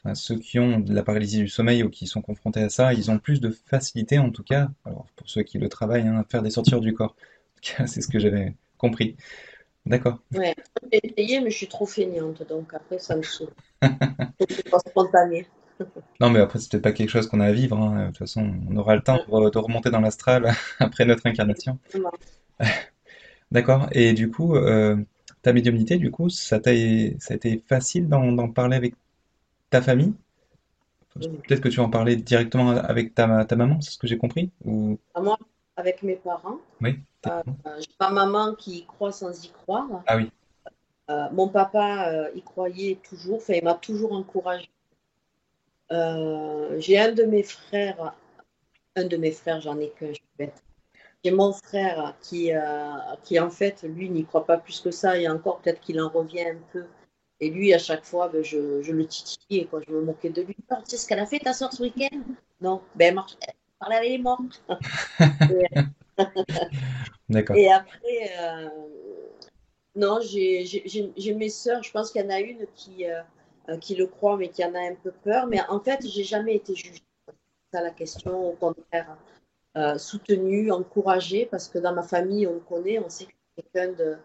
enfin, ceux qui ont de la paralysie du sommeil ou qui sont confrontés à ça, ils ont plus de facilité en tout cas, alors pour ceux qui le travaillent, hein, à faire des sorties hors du corps. En tout cas, c'est ce que j'avais compris. D'accord. Ouais. J'ai essayé, mais je suis trop feignante, donc après, ça me saoule. Faut que ce soit spontané. Non, mais après, c'est peut-être pas quelque chose qu'on a à vivre, hein. De toute façon, on aura le temps de remonter dans l'astral après notre incarnation. Exactement. D'accord. Et du coup, ta médiumnité, du coup, ça a été facile d'en parler avec ta famille? Peut-être que tu en parlais directement avec ta maman, c'est ce que j'ai compris? Ou Moi, avec mes parents, oui, tes parents? j'ai ma maman qui y croit sans y croire. Ah oui, Mon papa y croyait toujours, enfin, il m'a toujours encouragé. J'ai un de mes frères, j'en ai qu'un, je suis bête. J'ai mon frère qui en fait, lui, n'y croit pas plus que ça, et encore peut-être qu'il en revient un peu. Et lui, à chaque fois, ben, je le titillais, quoi. Je me moquais de lui. Ah, tu sais ce qu'elle a fait, ta soeur, ce week-end? Non. Ben, elle parlait avec les morts. Et, D'accord. et après, non, j'ai mes sœurs. Je pense qu'il y en a une qui le croit, mais qui en a un peu peur. Mais en fait, j'ai jamais été jugée. C'est ça la question. Au contraire, soutenue, encouragée, parce que dans ma famille, on le connaît. On sait que c'est quelqu'un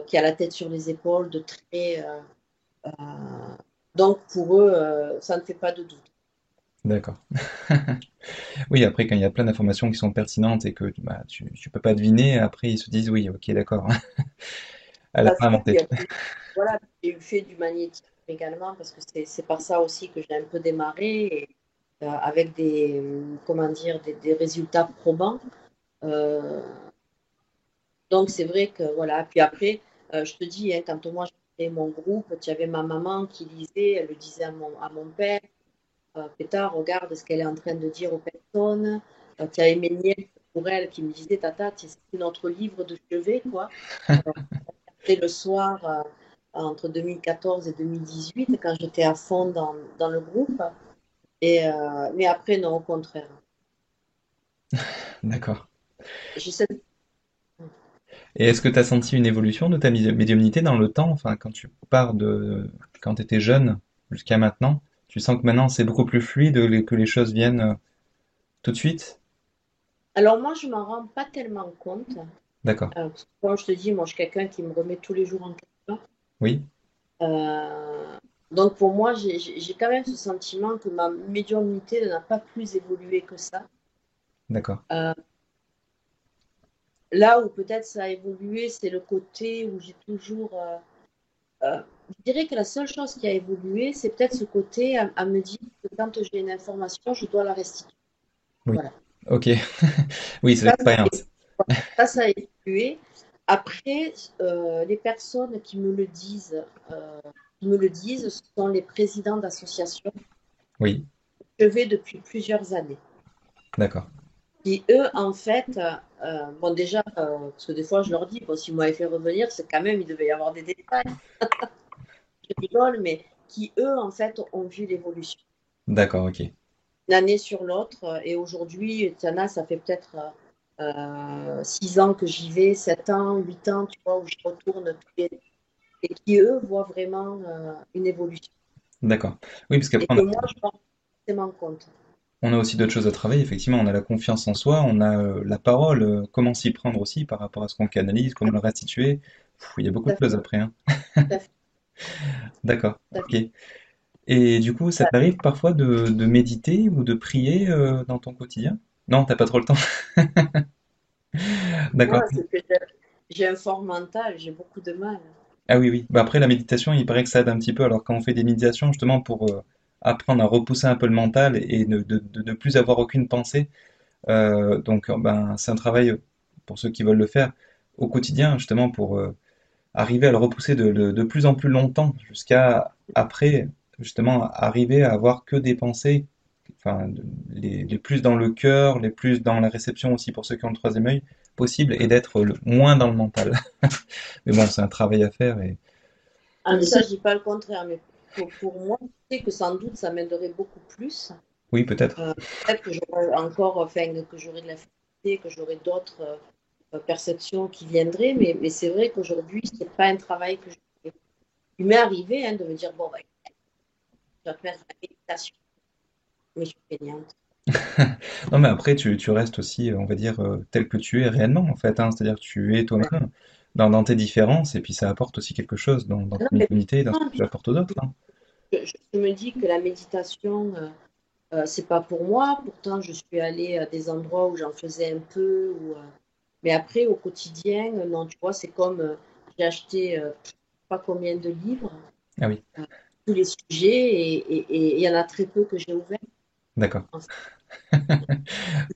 qui a la tête sur les épaules, de très. Euh, donc, pour eux, ça ne fait pas de doute. D'accord. Oui, après, quand il y a plein d'informations qui sont pertinentes et que bah, tu peux pas deviner, après ils se disent oui, ok, d'accord, elle a Parce pas que, inventé. voilà, j'ai fait du magnétisme également, parce que c'est par ça aussi que j'ai un peu démarré, et, avec comment dire, des résultats probants. Euh, donc, c'est vrai que, voilà. Puis après, je te dis, hein, quand moi j'ai créé mon groupe, tu avais ma maman qui lisait, elle le disait à mon père. Pétard, regarde ce qu'elle est en train de dire aux personnes. Tu as mes nièces pour elle qui me disaient, Tata, c'est notre livre de chevet, quoi. C'était le soir, entre 2014 et 2018, quand j'étais à fond dans le groupe. Mais après, non, au contraire. D'accord. J'essaie Et est-ce que tu as senti une évolution de ta médiumnité dans le temps, enfin, quand tu pars de quand tu étais jeune jusqu'à maintenant, tu sens que maintenant c'est beaucoup plus fluide, que les choses viennent tout de suite? Alors moi, je m'en rends pas tellement compte. D'accord. Parce que, comme je te dis, moi, je suis quelqu'un qui me remet tous les jours en question. Oui, Euh, donc pour moi, j'ai quand même ce sentiment que ma médiumnité n'a pas plus évolué que ça. d'accord. Euh, Là où peut-être ça a évolué, c'est le côté où j'ai toujours. Je dirais que la seule chose qui a évolué, c'est peut-être ce côté à me dire que quand j'ai une information, je dois la restituer. Oui. Voilà. Ok. Oui, c'est Ça, l'expérience. ça a évolué. Après, les personnes qui me le disent, ce sont les présidents d'associations Oui, que je vais depuis plusieurs années. d'accord. Qui, eux, en fait, bon, déjà, parce que des fois, je leur dis, bon, si vous m'avez fait revenir, c'est quand même, il devait y avoir des détails. Je rigole, mais qui, eux, en fait, ont vu l'évolution D'accord, ok. d'année sur l'autre. Et aujourd'hui, Tiana, ça fait peut-être 6 ans que j'y vais, 7 ans, 8 ans, tu vois, où je retourne et qui, eux, voient vraiment une évolution. D'accord. Oui, parce Et qu'après, que moi, je m'en rends forcément compte. on a aussi d'autres choses à travailler. Effectivement, on a la confiance en soi, on a la parole, comment s'y prendre aussi par rapport à ce qu'on canalise, comment le restituer. Il y a beaucoup Tout de à choses fait, après, hein. tout à fait, D'accord, tout à ok. Et du coup, ça fait. t'arrive parfois de méditer ou de prier dans ton quotidien? Non, t'as pas trop le temps. Moi, D'accord. c'est que j'ai un fort mental, j'ai beaucoup de mal. Ah oui, oui. Bah après, la méditation, il paraît que ça aide un petit peu. Alors quand on fait des méditations, justement, pour apprendre à repousser un peu le mental et de ne plus avoir aucune pensée, donc ben, c'est un travail pour ceux qui veulent le faire au quotidien, justement, pour arriver à le repousser de plus en plus longtemps, jusqu'à après, justement, arriver à avoir que des pensées, enfin, les plus dans le cœur, les plus dans la réception aussi pour ceux qui ont le troisième œil possible, et d'être le moins dans le mental. Mais bon, c'est un travail à faire et Ah, mais ça, je dis pas le contraire, mais pour moi, je sais que sans doute, ça m'aiderait beaucoup plus. oui, peut-être. Euh, Peut-être que j'aurais encore, enfin, que j'aurais de la facilité, que j'aurais d'autres perceptions qui viendraient, mais c'est vrai qu'aujourd'hui, c'est pas un travail que je fais. Il m'est arrivé hein, de me dire, bon, bah, je vais faire la méditation, mais je suis fainéante. Non, mais après, tu restes aussi, on va dire, tel que tu es réellement, en fait, hein. C'est-à-dire que tu es Ouais. toi-même dans tes différences, et puis ça apporte aussi quelque chose dans Non, ton mais intimité, dans ce que non, tu apportes aux autres, hein. je me dis que la méditation, c'est pas pour moi. Pourtant, je suis allée à des endroits où j'en faisais un peu. Mais après, au quotidien, non, tu vois, c'est comme j'ai acheté pas combien de livres, Ah oui, euh, tous les sujets, et il y en a très peu que j'ai ouverts. d'accord, En fait,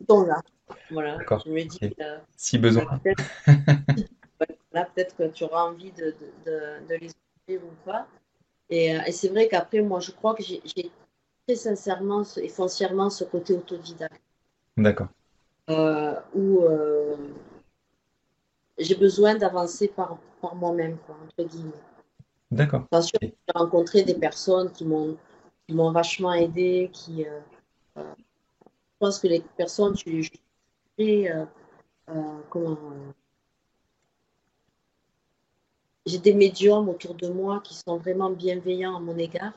ils sont là. Voilà. d'accord, Je me dis, ok. Si besoin. peut-être là, peut-être que tu auras envie de les ouvrir ou pas. Et c'est vrai qu'après, moi, je crois que j'ai très sincèrement et foncièrement ce côté autodidacte. D'accord. Où j'ai besoin d'avancer par moi-même, quoi, entre guillemets. D'accord. Bien sûr, Ok. j'ai rencontré des personnes qui m'ont vachement aidé, je pense que les personnes, tu les jugerais, comment, j'ai des médiums autour de moi qui sont vraiment bienveillants à mon égard,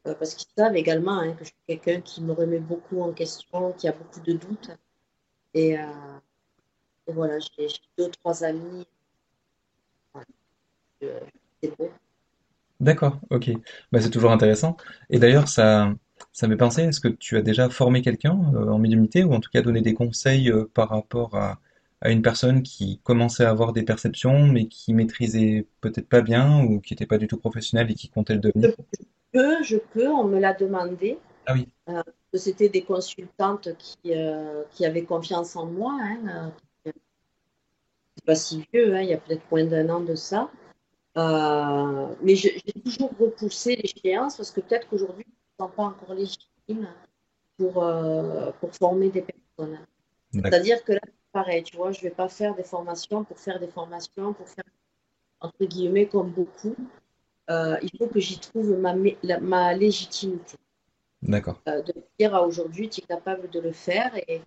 parce qu'ils savent également hein, que je suis quelqu'un qui me remet beaucoup en question, qui a beaucoup de doutes. Et, et voilà, j'ai deux, trois amis, euh, c'est beau. D'accord, ok. Bah, c'est toujours intéressant. Et d'ailleurs, ça m'est pensé, est-ce que tu as déjà formé quelqu'un en médiumnité ou en tout cas donné des conseils par rapport à une personne qui commençait à avoir des perceptions mais qui maîtrisait peut-être pas bien ou qui n'était pas du tout professionnelle et qui comptait le devenir? Je peux, on me l'a demandé. Ah oui, C'était des consultantes qui avaient confiance en moi. Hein, c'est pas si vieux, hein, il y a peut-être moins d'un an de ça. Mais j'ai toujours repoussé l'échéance parce que peut-être qu'aujourd'hui, je ne me sens pas encore légitime pour former des personnes. d'accord. C'est-à-dire que là, c'est pareil, tu vois, je ne vais pas faire des formations pour faire des formations, pour faire, entre guillemets, comme beaucoup. Il faut que j'y trouve ma légitimité. D'accord. De me dire à aujourd'hui, tu es capable de le faire. Et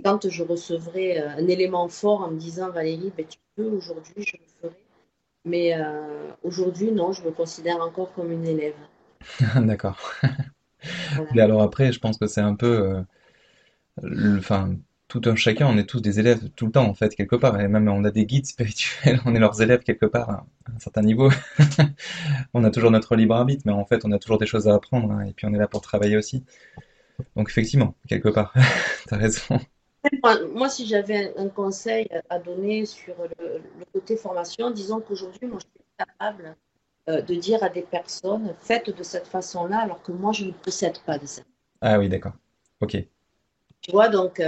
quand je recevrai un élément fort en me disant, Valérie, ben, tu peux, aujourd'hui, je le ferai. Mais aujourd'hui, non, je me considère encore comme une élève. D'accord. Voilà. Mais alors après, je pense que c'est un peu, enfin, tout un chacun, on est tous des élèves tout le temps en fait quelque part, et même on a des guides spirituels, on est leurs élèves quelque part à un certain niveau. On a toujours notre libre arbitre, mais en fait, on a toujours des choses à apprendre, hein, et puis on est là pour travailler aussi. Donc effectivement, quelque part, t'as raison. Moi, si j'avais un conseil à donner sur le côté formation, disons qu'aujourd'hui, moi, je suis capable de dire à des personnes, faites de cette façon-là, alors que moi, je ne possède pas de cette. Ah oui, d'accord. Ok. Tu vois, donc,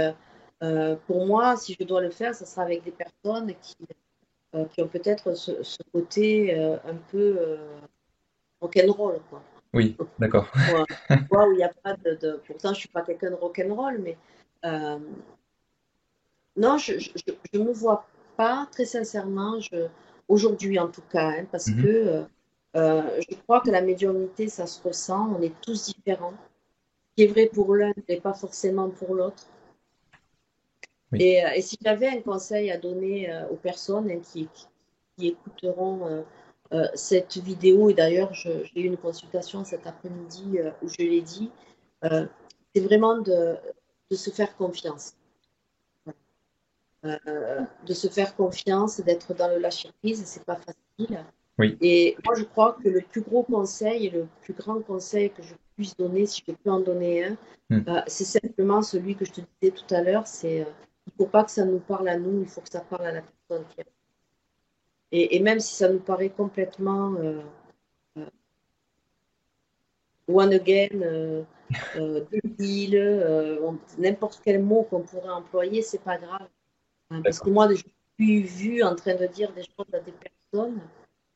pour moi, si je dois le faire, ce sera avec des personnes qui ont peut-être ce côté un peu rock'n'roll, quoi. Oui, d'accord. Ouais. Tu vois, où il n'y a pas Pourtant, je ne suis pas quelqu'un de rock'n'roll, mais euh, non, je ne me vois pas, très sincèrement, aujourd'hui en tout cas, hein, parce que Mhm. je crois que la médiumnité, ça se ressent, on est tous différents. Ce qui est vrai pour l'un n'est pas forcément pour l'autre. Oui. Et si j'avais un conseil à donner aux personnes hein, qui écouteront cette vidéo, et d'ailleurs, j'ai eu une consultation cet après-midi où je l'ai dit, euh, c'est vraiment de se faire confiance. De se faire confiance, d'être dans le lâcher-prise, c'est pas facile. Oui. Et moi, je crois que le plus gros conseil et le plus grand conseil que je puisse donner, si je peux en donner un, Mm. c'est simplement celui que je te disais tout à l'heure, c'est il ne faut pas que ça nous parle à nous, il faut que ça parle à la personne qui est. Et même si ça nous paraît complètement one again, débile, n'importe quel mot qu'on pourrait employer, c'est pas grave. Hein, parce que D'accord. moi, je suis vue en train de dire des choses à des personnes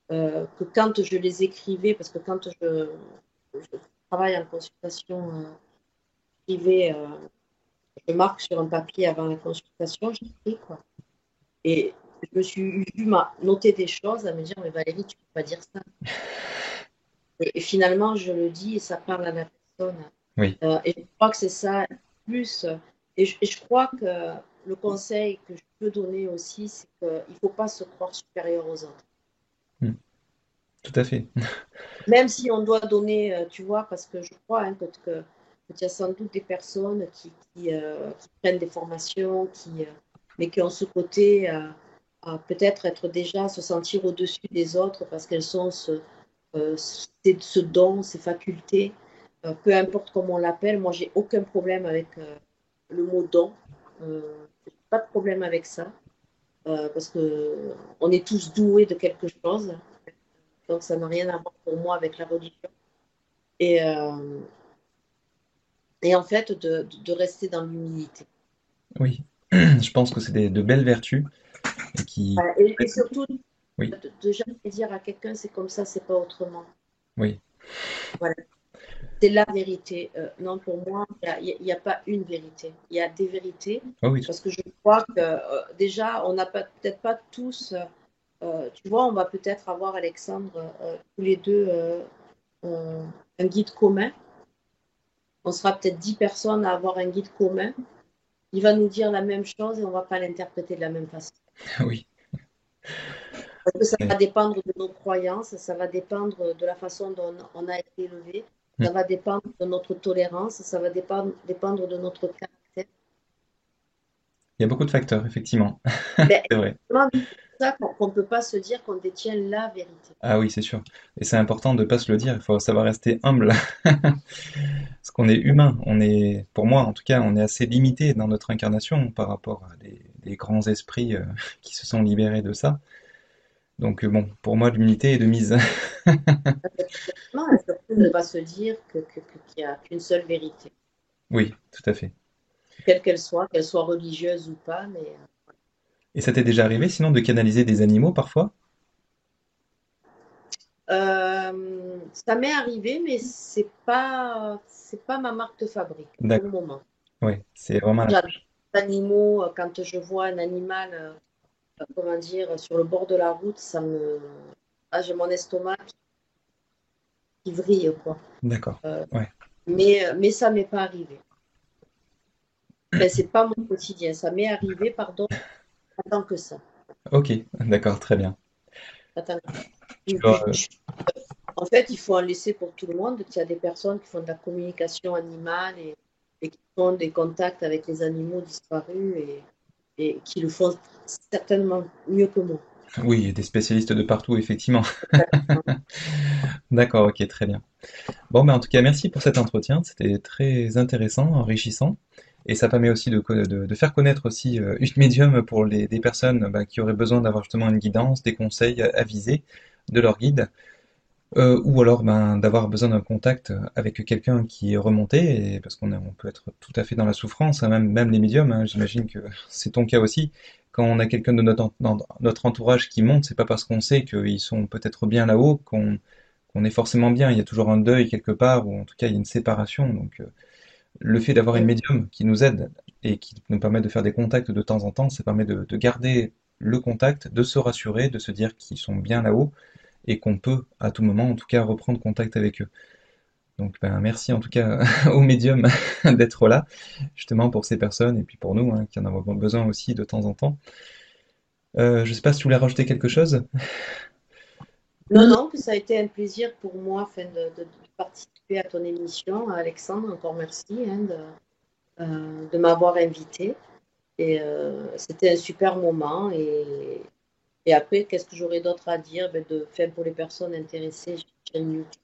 que quand je les écrivais, parce que quand je travaille en consultation privée, je marque sur un papier avant la consultation, j'écris quoi. Et je me suis vue noter des choses, à me dire, mais Valérie, tu ne peux pas dire ça. Et finalement, je le dis et ça parle à la personne. Oui. Et je crois que c'est ça plus. Et je crois que le conseil que je peux donner aussi, c'est qu'il ne faut pas se croire supérieur aux autres. Mm. Tout à fait. Même si on doit donner, tu vois, parce que je crois hein, que tu as sans doute des personnes qui prennent des formations, mais qui ont ce côté à peut-être être déjà, se sentir au-dessus des autres parce qu'elles sont ce don, ces facultés, peu importe comment on l'appelle. Moi, j'ai aucun problème avec le mot don. J'ai pas de problème avec ça parce que on est tous doués de quelque chose. Donc, ça n'a rien à voir pour moi avec la religion. Et, euh, et en fait, de rester dans l'humilité. Oui. Je pense que c'est de belles vertus et qui. Voilà. Et surtout, Oui. de jamais dire à quelqu'un c'est comme ça, c'est pas autrement. Oui. Voilà. C'est la vérité. Non, pour moi, il y a pas une vérité. Il y a des vérités. Oh oui. Parce que je crois que déjà, on n'a peut-être pas tous tu vois, on va peut-être avoir, Alexandre, tous les deux un guide commun. On sera peut-être 10 personnes à avoir un guide commun. Il va nous dire la même chose et on ne va pas l'interpréter de la même façon. Oui. Parce que ça C'est- va dépendre de nos croyances, ça va dépendre de la façon dont on a été élevé, Mm. ça va dépendre de notre tolérance, ça va dépendre de notre caractère. Il y a beaucoup de facteurs, effectivement. Mais C'est vrai. c'est pour ça qu'on ne peut pas se dire qu'on détient la vérité. Ah oui, c'est sûr. Et c'est important de ne pas se le dire, il faut savoir rester humble. Parce qu'on est humain, pour moi en tout cas, on est assez limité dans notre incarnation par rapport à des grands esprits qui se sont libérés de ça. Donc bon, pour moi, l'humilité est de mise. Non, et surtout ne pas se dire qu'il n'y a qu'une seule vérité, Oui, tout à fait. quelle qu'elle soit religieuse ou pas. Mais Et ça t'est déjà arrivé sinon de canaliser des animaux parfois? ça m'est arrivé, mais c'est pas ma marque de fabrique pour le D'accord. moment. Oui, c'est vraiment la... J'adore les animaux. Quand je vois un animal, comment dire, sur le bord de la route, j'ai mon estomac qui vrille, quoi. D'accord. Euh, Ouais. mais ça m'est pas arrivé. Enfin, c'est pas mon quotidien. Ça m'est arrivé, pardon, pas tant que ça. Ok, d'accord, très bien. Pas tant que Tu dois... En fait, il faut en laisser pour tout le monde. Il y a des personnes qui font de la communication animale et qui font des contacts avec les animaux disparus et qui le font certainement mieux que moi. Oui, il y a des spécialistes de partout, effectivement. D'accord, ok, très bien. Bon, en tout cas, merci pour cet entretien. C'était très intéressant, enrichissant. Et ça permet aussi de faire connaître aussi une médium pour des personnes qui auraient besoin d'avoir justement une guidance, des conseils avisés de leur guide. Ou alors d'avoir besoin d'un contact avec quelqu'un qui est remonté, parce on peut être tout à fait dans la souffrance, hein, même les médiums, hein, j'imagine que c'est ton cas aussi. Quand on a quelqu'un de dans notre entourage qui monte, c'est pas parce qu'on sait qu'ils sont peut-être bien là-haut qu'on est forcément bien. Il y a toujours un deuil quelque part, ou en tout cas il y a une séparation. Donc le fait d'avoir une Et médium qui nous aide et qui nous permet de faire des contacts de temps en temps, ça permet de garder le contact, de se rassurer, de se dire qu'ils sont bien là-haut et qu'on peut à tout moment en tout cas reprendre contact avec eux. Donc merci en tout cas aux médiums d'être là, justement pour ces personnes et puis pour nous hein, qui en avons besoin aussi de temps en temps. Je sais pas si tu voulais rajouter quelque chose. non, non, que ça a été un plaisir pour moi enfin, de participer à ton émission. Alexandre, encore merci de m'avoir invité. Et c'était un super moment. Et après, qu'est-ce que j'aurais d'autre à dire? Enfin, pour les personnes intéressées, j'ai une chaîne YouTube.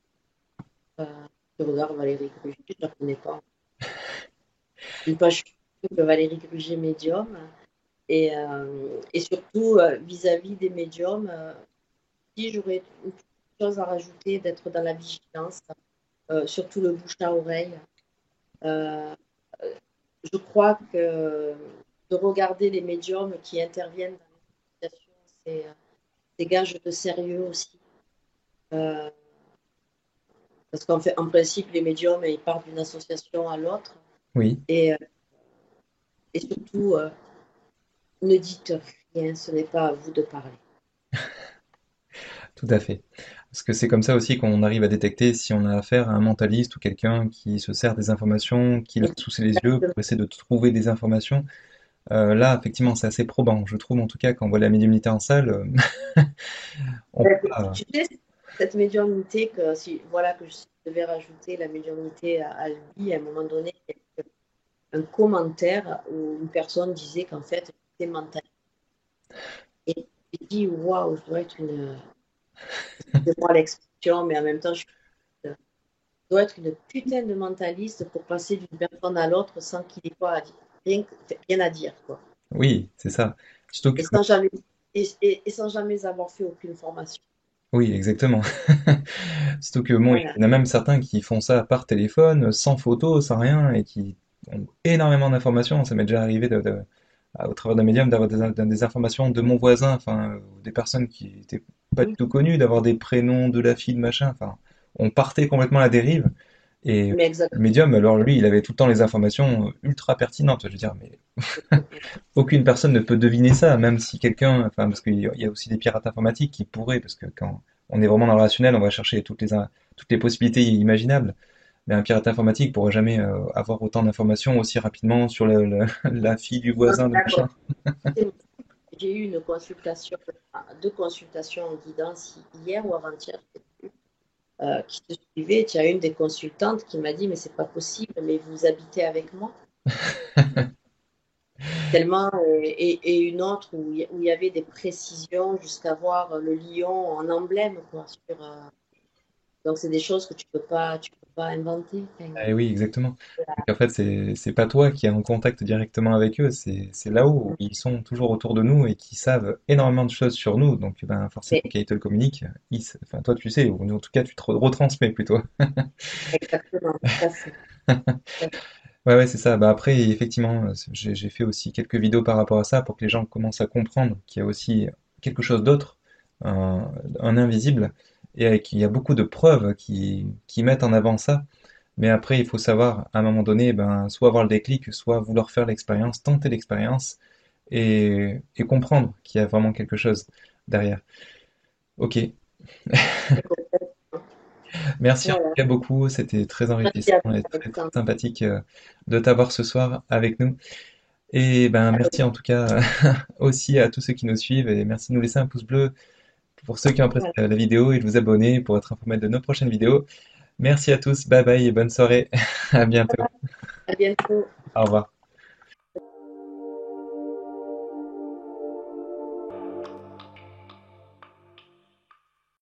Je regarde Valérie Gruget, je ne la connais pas. Une page YouTube Valérie Gruget Médium. Et surtout, vis-à-vis des médiums, si j'aurais une chose à rajouter, d'être dans la vigilance, surtout le bouche à oreille. Euh, je crois que de regarder les médiums qui interviennent dans les associations, c'est gage de sérieux aussi. Euh, Parce qu'en fait, en principe, les médiums, ils partent d'une association à l'autre. Oui, Et, et surtout, ne dites rien, ce n'est pas à vous de parler. tout à fait. Parce que c'est comme ça aussi qu'on arrive à détecter si on a affaire à un mentaliste ou quelqu'un qui se sert des informations qu'il a sous les yeux pour essayer de trouver des informations. Là, effectivement, c'est assez probant. Je trouve en tout cas quand on voit la médiumnité en salle, on peut pas... Tu sais, cette médiumnité, que si voilà que je devais rajouter la médiumnité à lui, à un moment donné, il y a eu un commentaire où une personne disait qu'en fait, j'étais mentaliste. Et j'ai dit, waouh, je dois être excusez-moi l'expression, mais en même temps, je dois être une putain de mentaliste pour passer d'une personne à l'autre sans qu'il ait pas à dire, rien à dire, quoi. Oui, c'est ça. Surtout que Et sans jamais, et sans jamais avoir fait aucune formation. oui, exactement. Surtout que bon, il Voilà. y en a même certains qui font ça par téléphone, sans photo, sans rien, et qui ont énormément d'informations. Ça m'est déjà arrivé au travers d'un médium d'avoir des informations de mon voisin, enfin, des personnes qui étaient pas du tout connues, d'avoir des prénoms de la fille, de machin. Enfin, on partait complètement à la dérive. Et Mais le exactement. médium, alors lui, il avait tout le temps les informations ultra pertinentes. Je veux dire, mais aucune personne ne peut deviner ça, même si quelqu'un, enfin, parce qu'il y a aussi des pirates informatiques qui pourraient, parce que quand on est vraiment dans le rationnel, on va chercher toutes les possibilités imaginables. Mais un pirate informatique pourrait jamais avoir autant d'informations aussi rapidement sur la fille du Non, voisin, de d'accord. machin. J'ai eu une consultation, deux consultations en guidance hier ou avant-hier, qui se suivaient. Il y a une des consultantes qui m'a dit, mais c'est pas possible, mais vous habitez avec moi. Tellement, et une autre où il y avait des précisions jusqu'à voir le lion en emblème, quoi, donc c'est des choses que tu peux pas inventer. Enfin, Eh oui, exactement. Donc en fait, c'est pas toi qui es en contact directement avec eux, c'est là-haut, où ils sont toujours autour de nous et qui savent énormément de choses sur nous. Donc ben forcément, mais quand ils te le communiquent, enfin toi tu sais, ou en tout cas tu te retransmets plutôt. exactement, tout à fait. Ouais, ouais, c'est ça. Bah après, effectivement, j'ai fait aussi quelques vidéos par rapport à ça pour que les gens commencent à comprendre qu'il y a aussi quelque chose d'autre, un invisible, et qu'il y a beaucoup de preuves qui mettent en avant ça. Mais après, il faut savoir, à un moment donné, ben, soit avoir le déclic, soit vouloir faire l'expérience, tenter l'expérience, et comprendre qu'il y a vraiment quelque chose derrière. Ok. Merci en tout Voilà. cas beaucoup. C'était très Merci enrichissant à toi, et très, très Alexandre. sympathique de t'avoir ce soir avec nous. Et ben, merci en tout cas aussi à tous ceux qui nous suivent et merci de nous laisser un pouce bleu pour ceux qui ont apprécié Voilà. la vidéo et de vous abonner pour être informé de nos prochaines vidéos. Merci à tous. Bye bye et bonne soirée. À bientôt. À bientôt. Au revoir.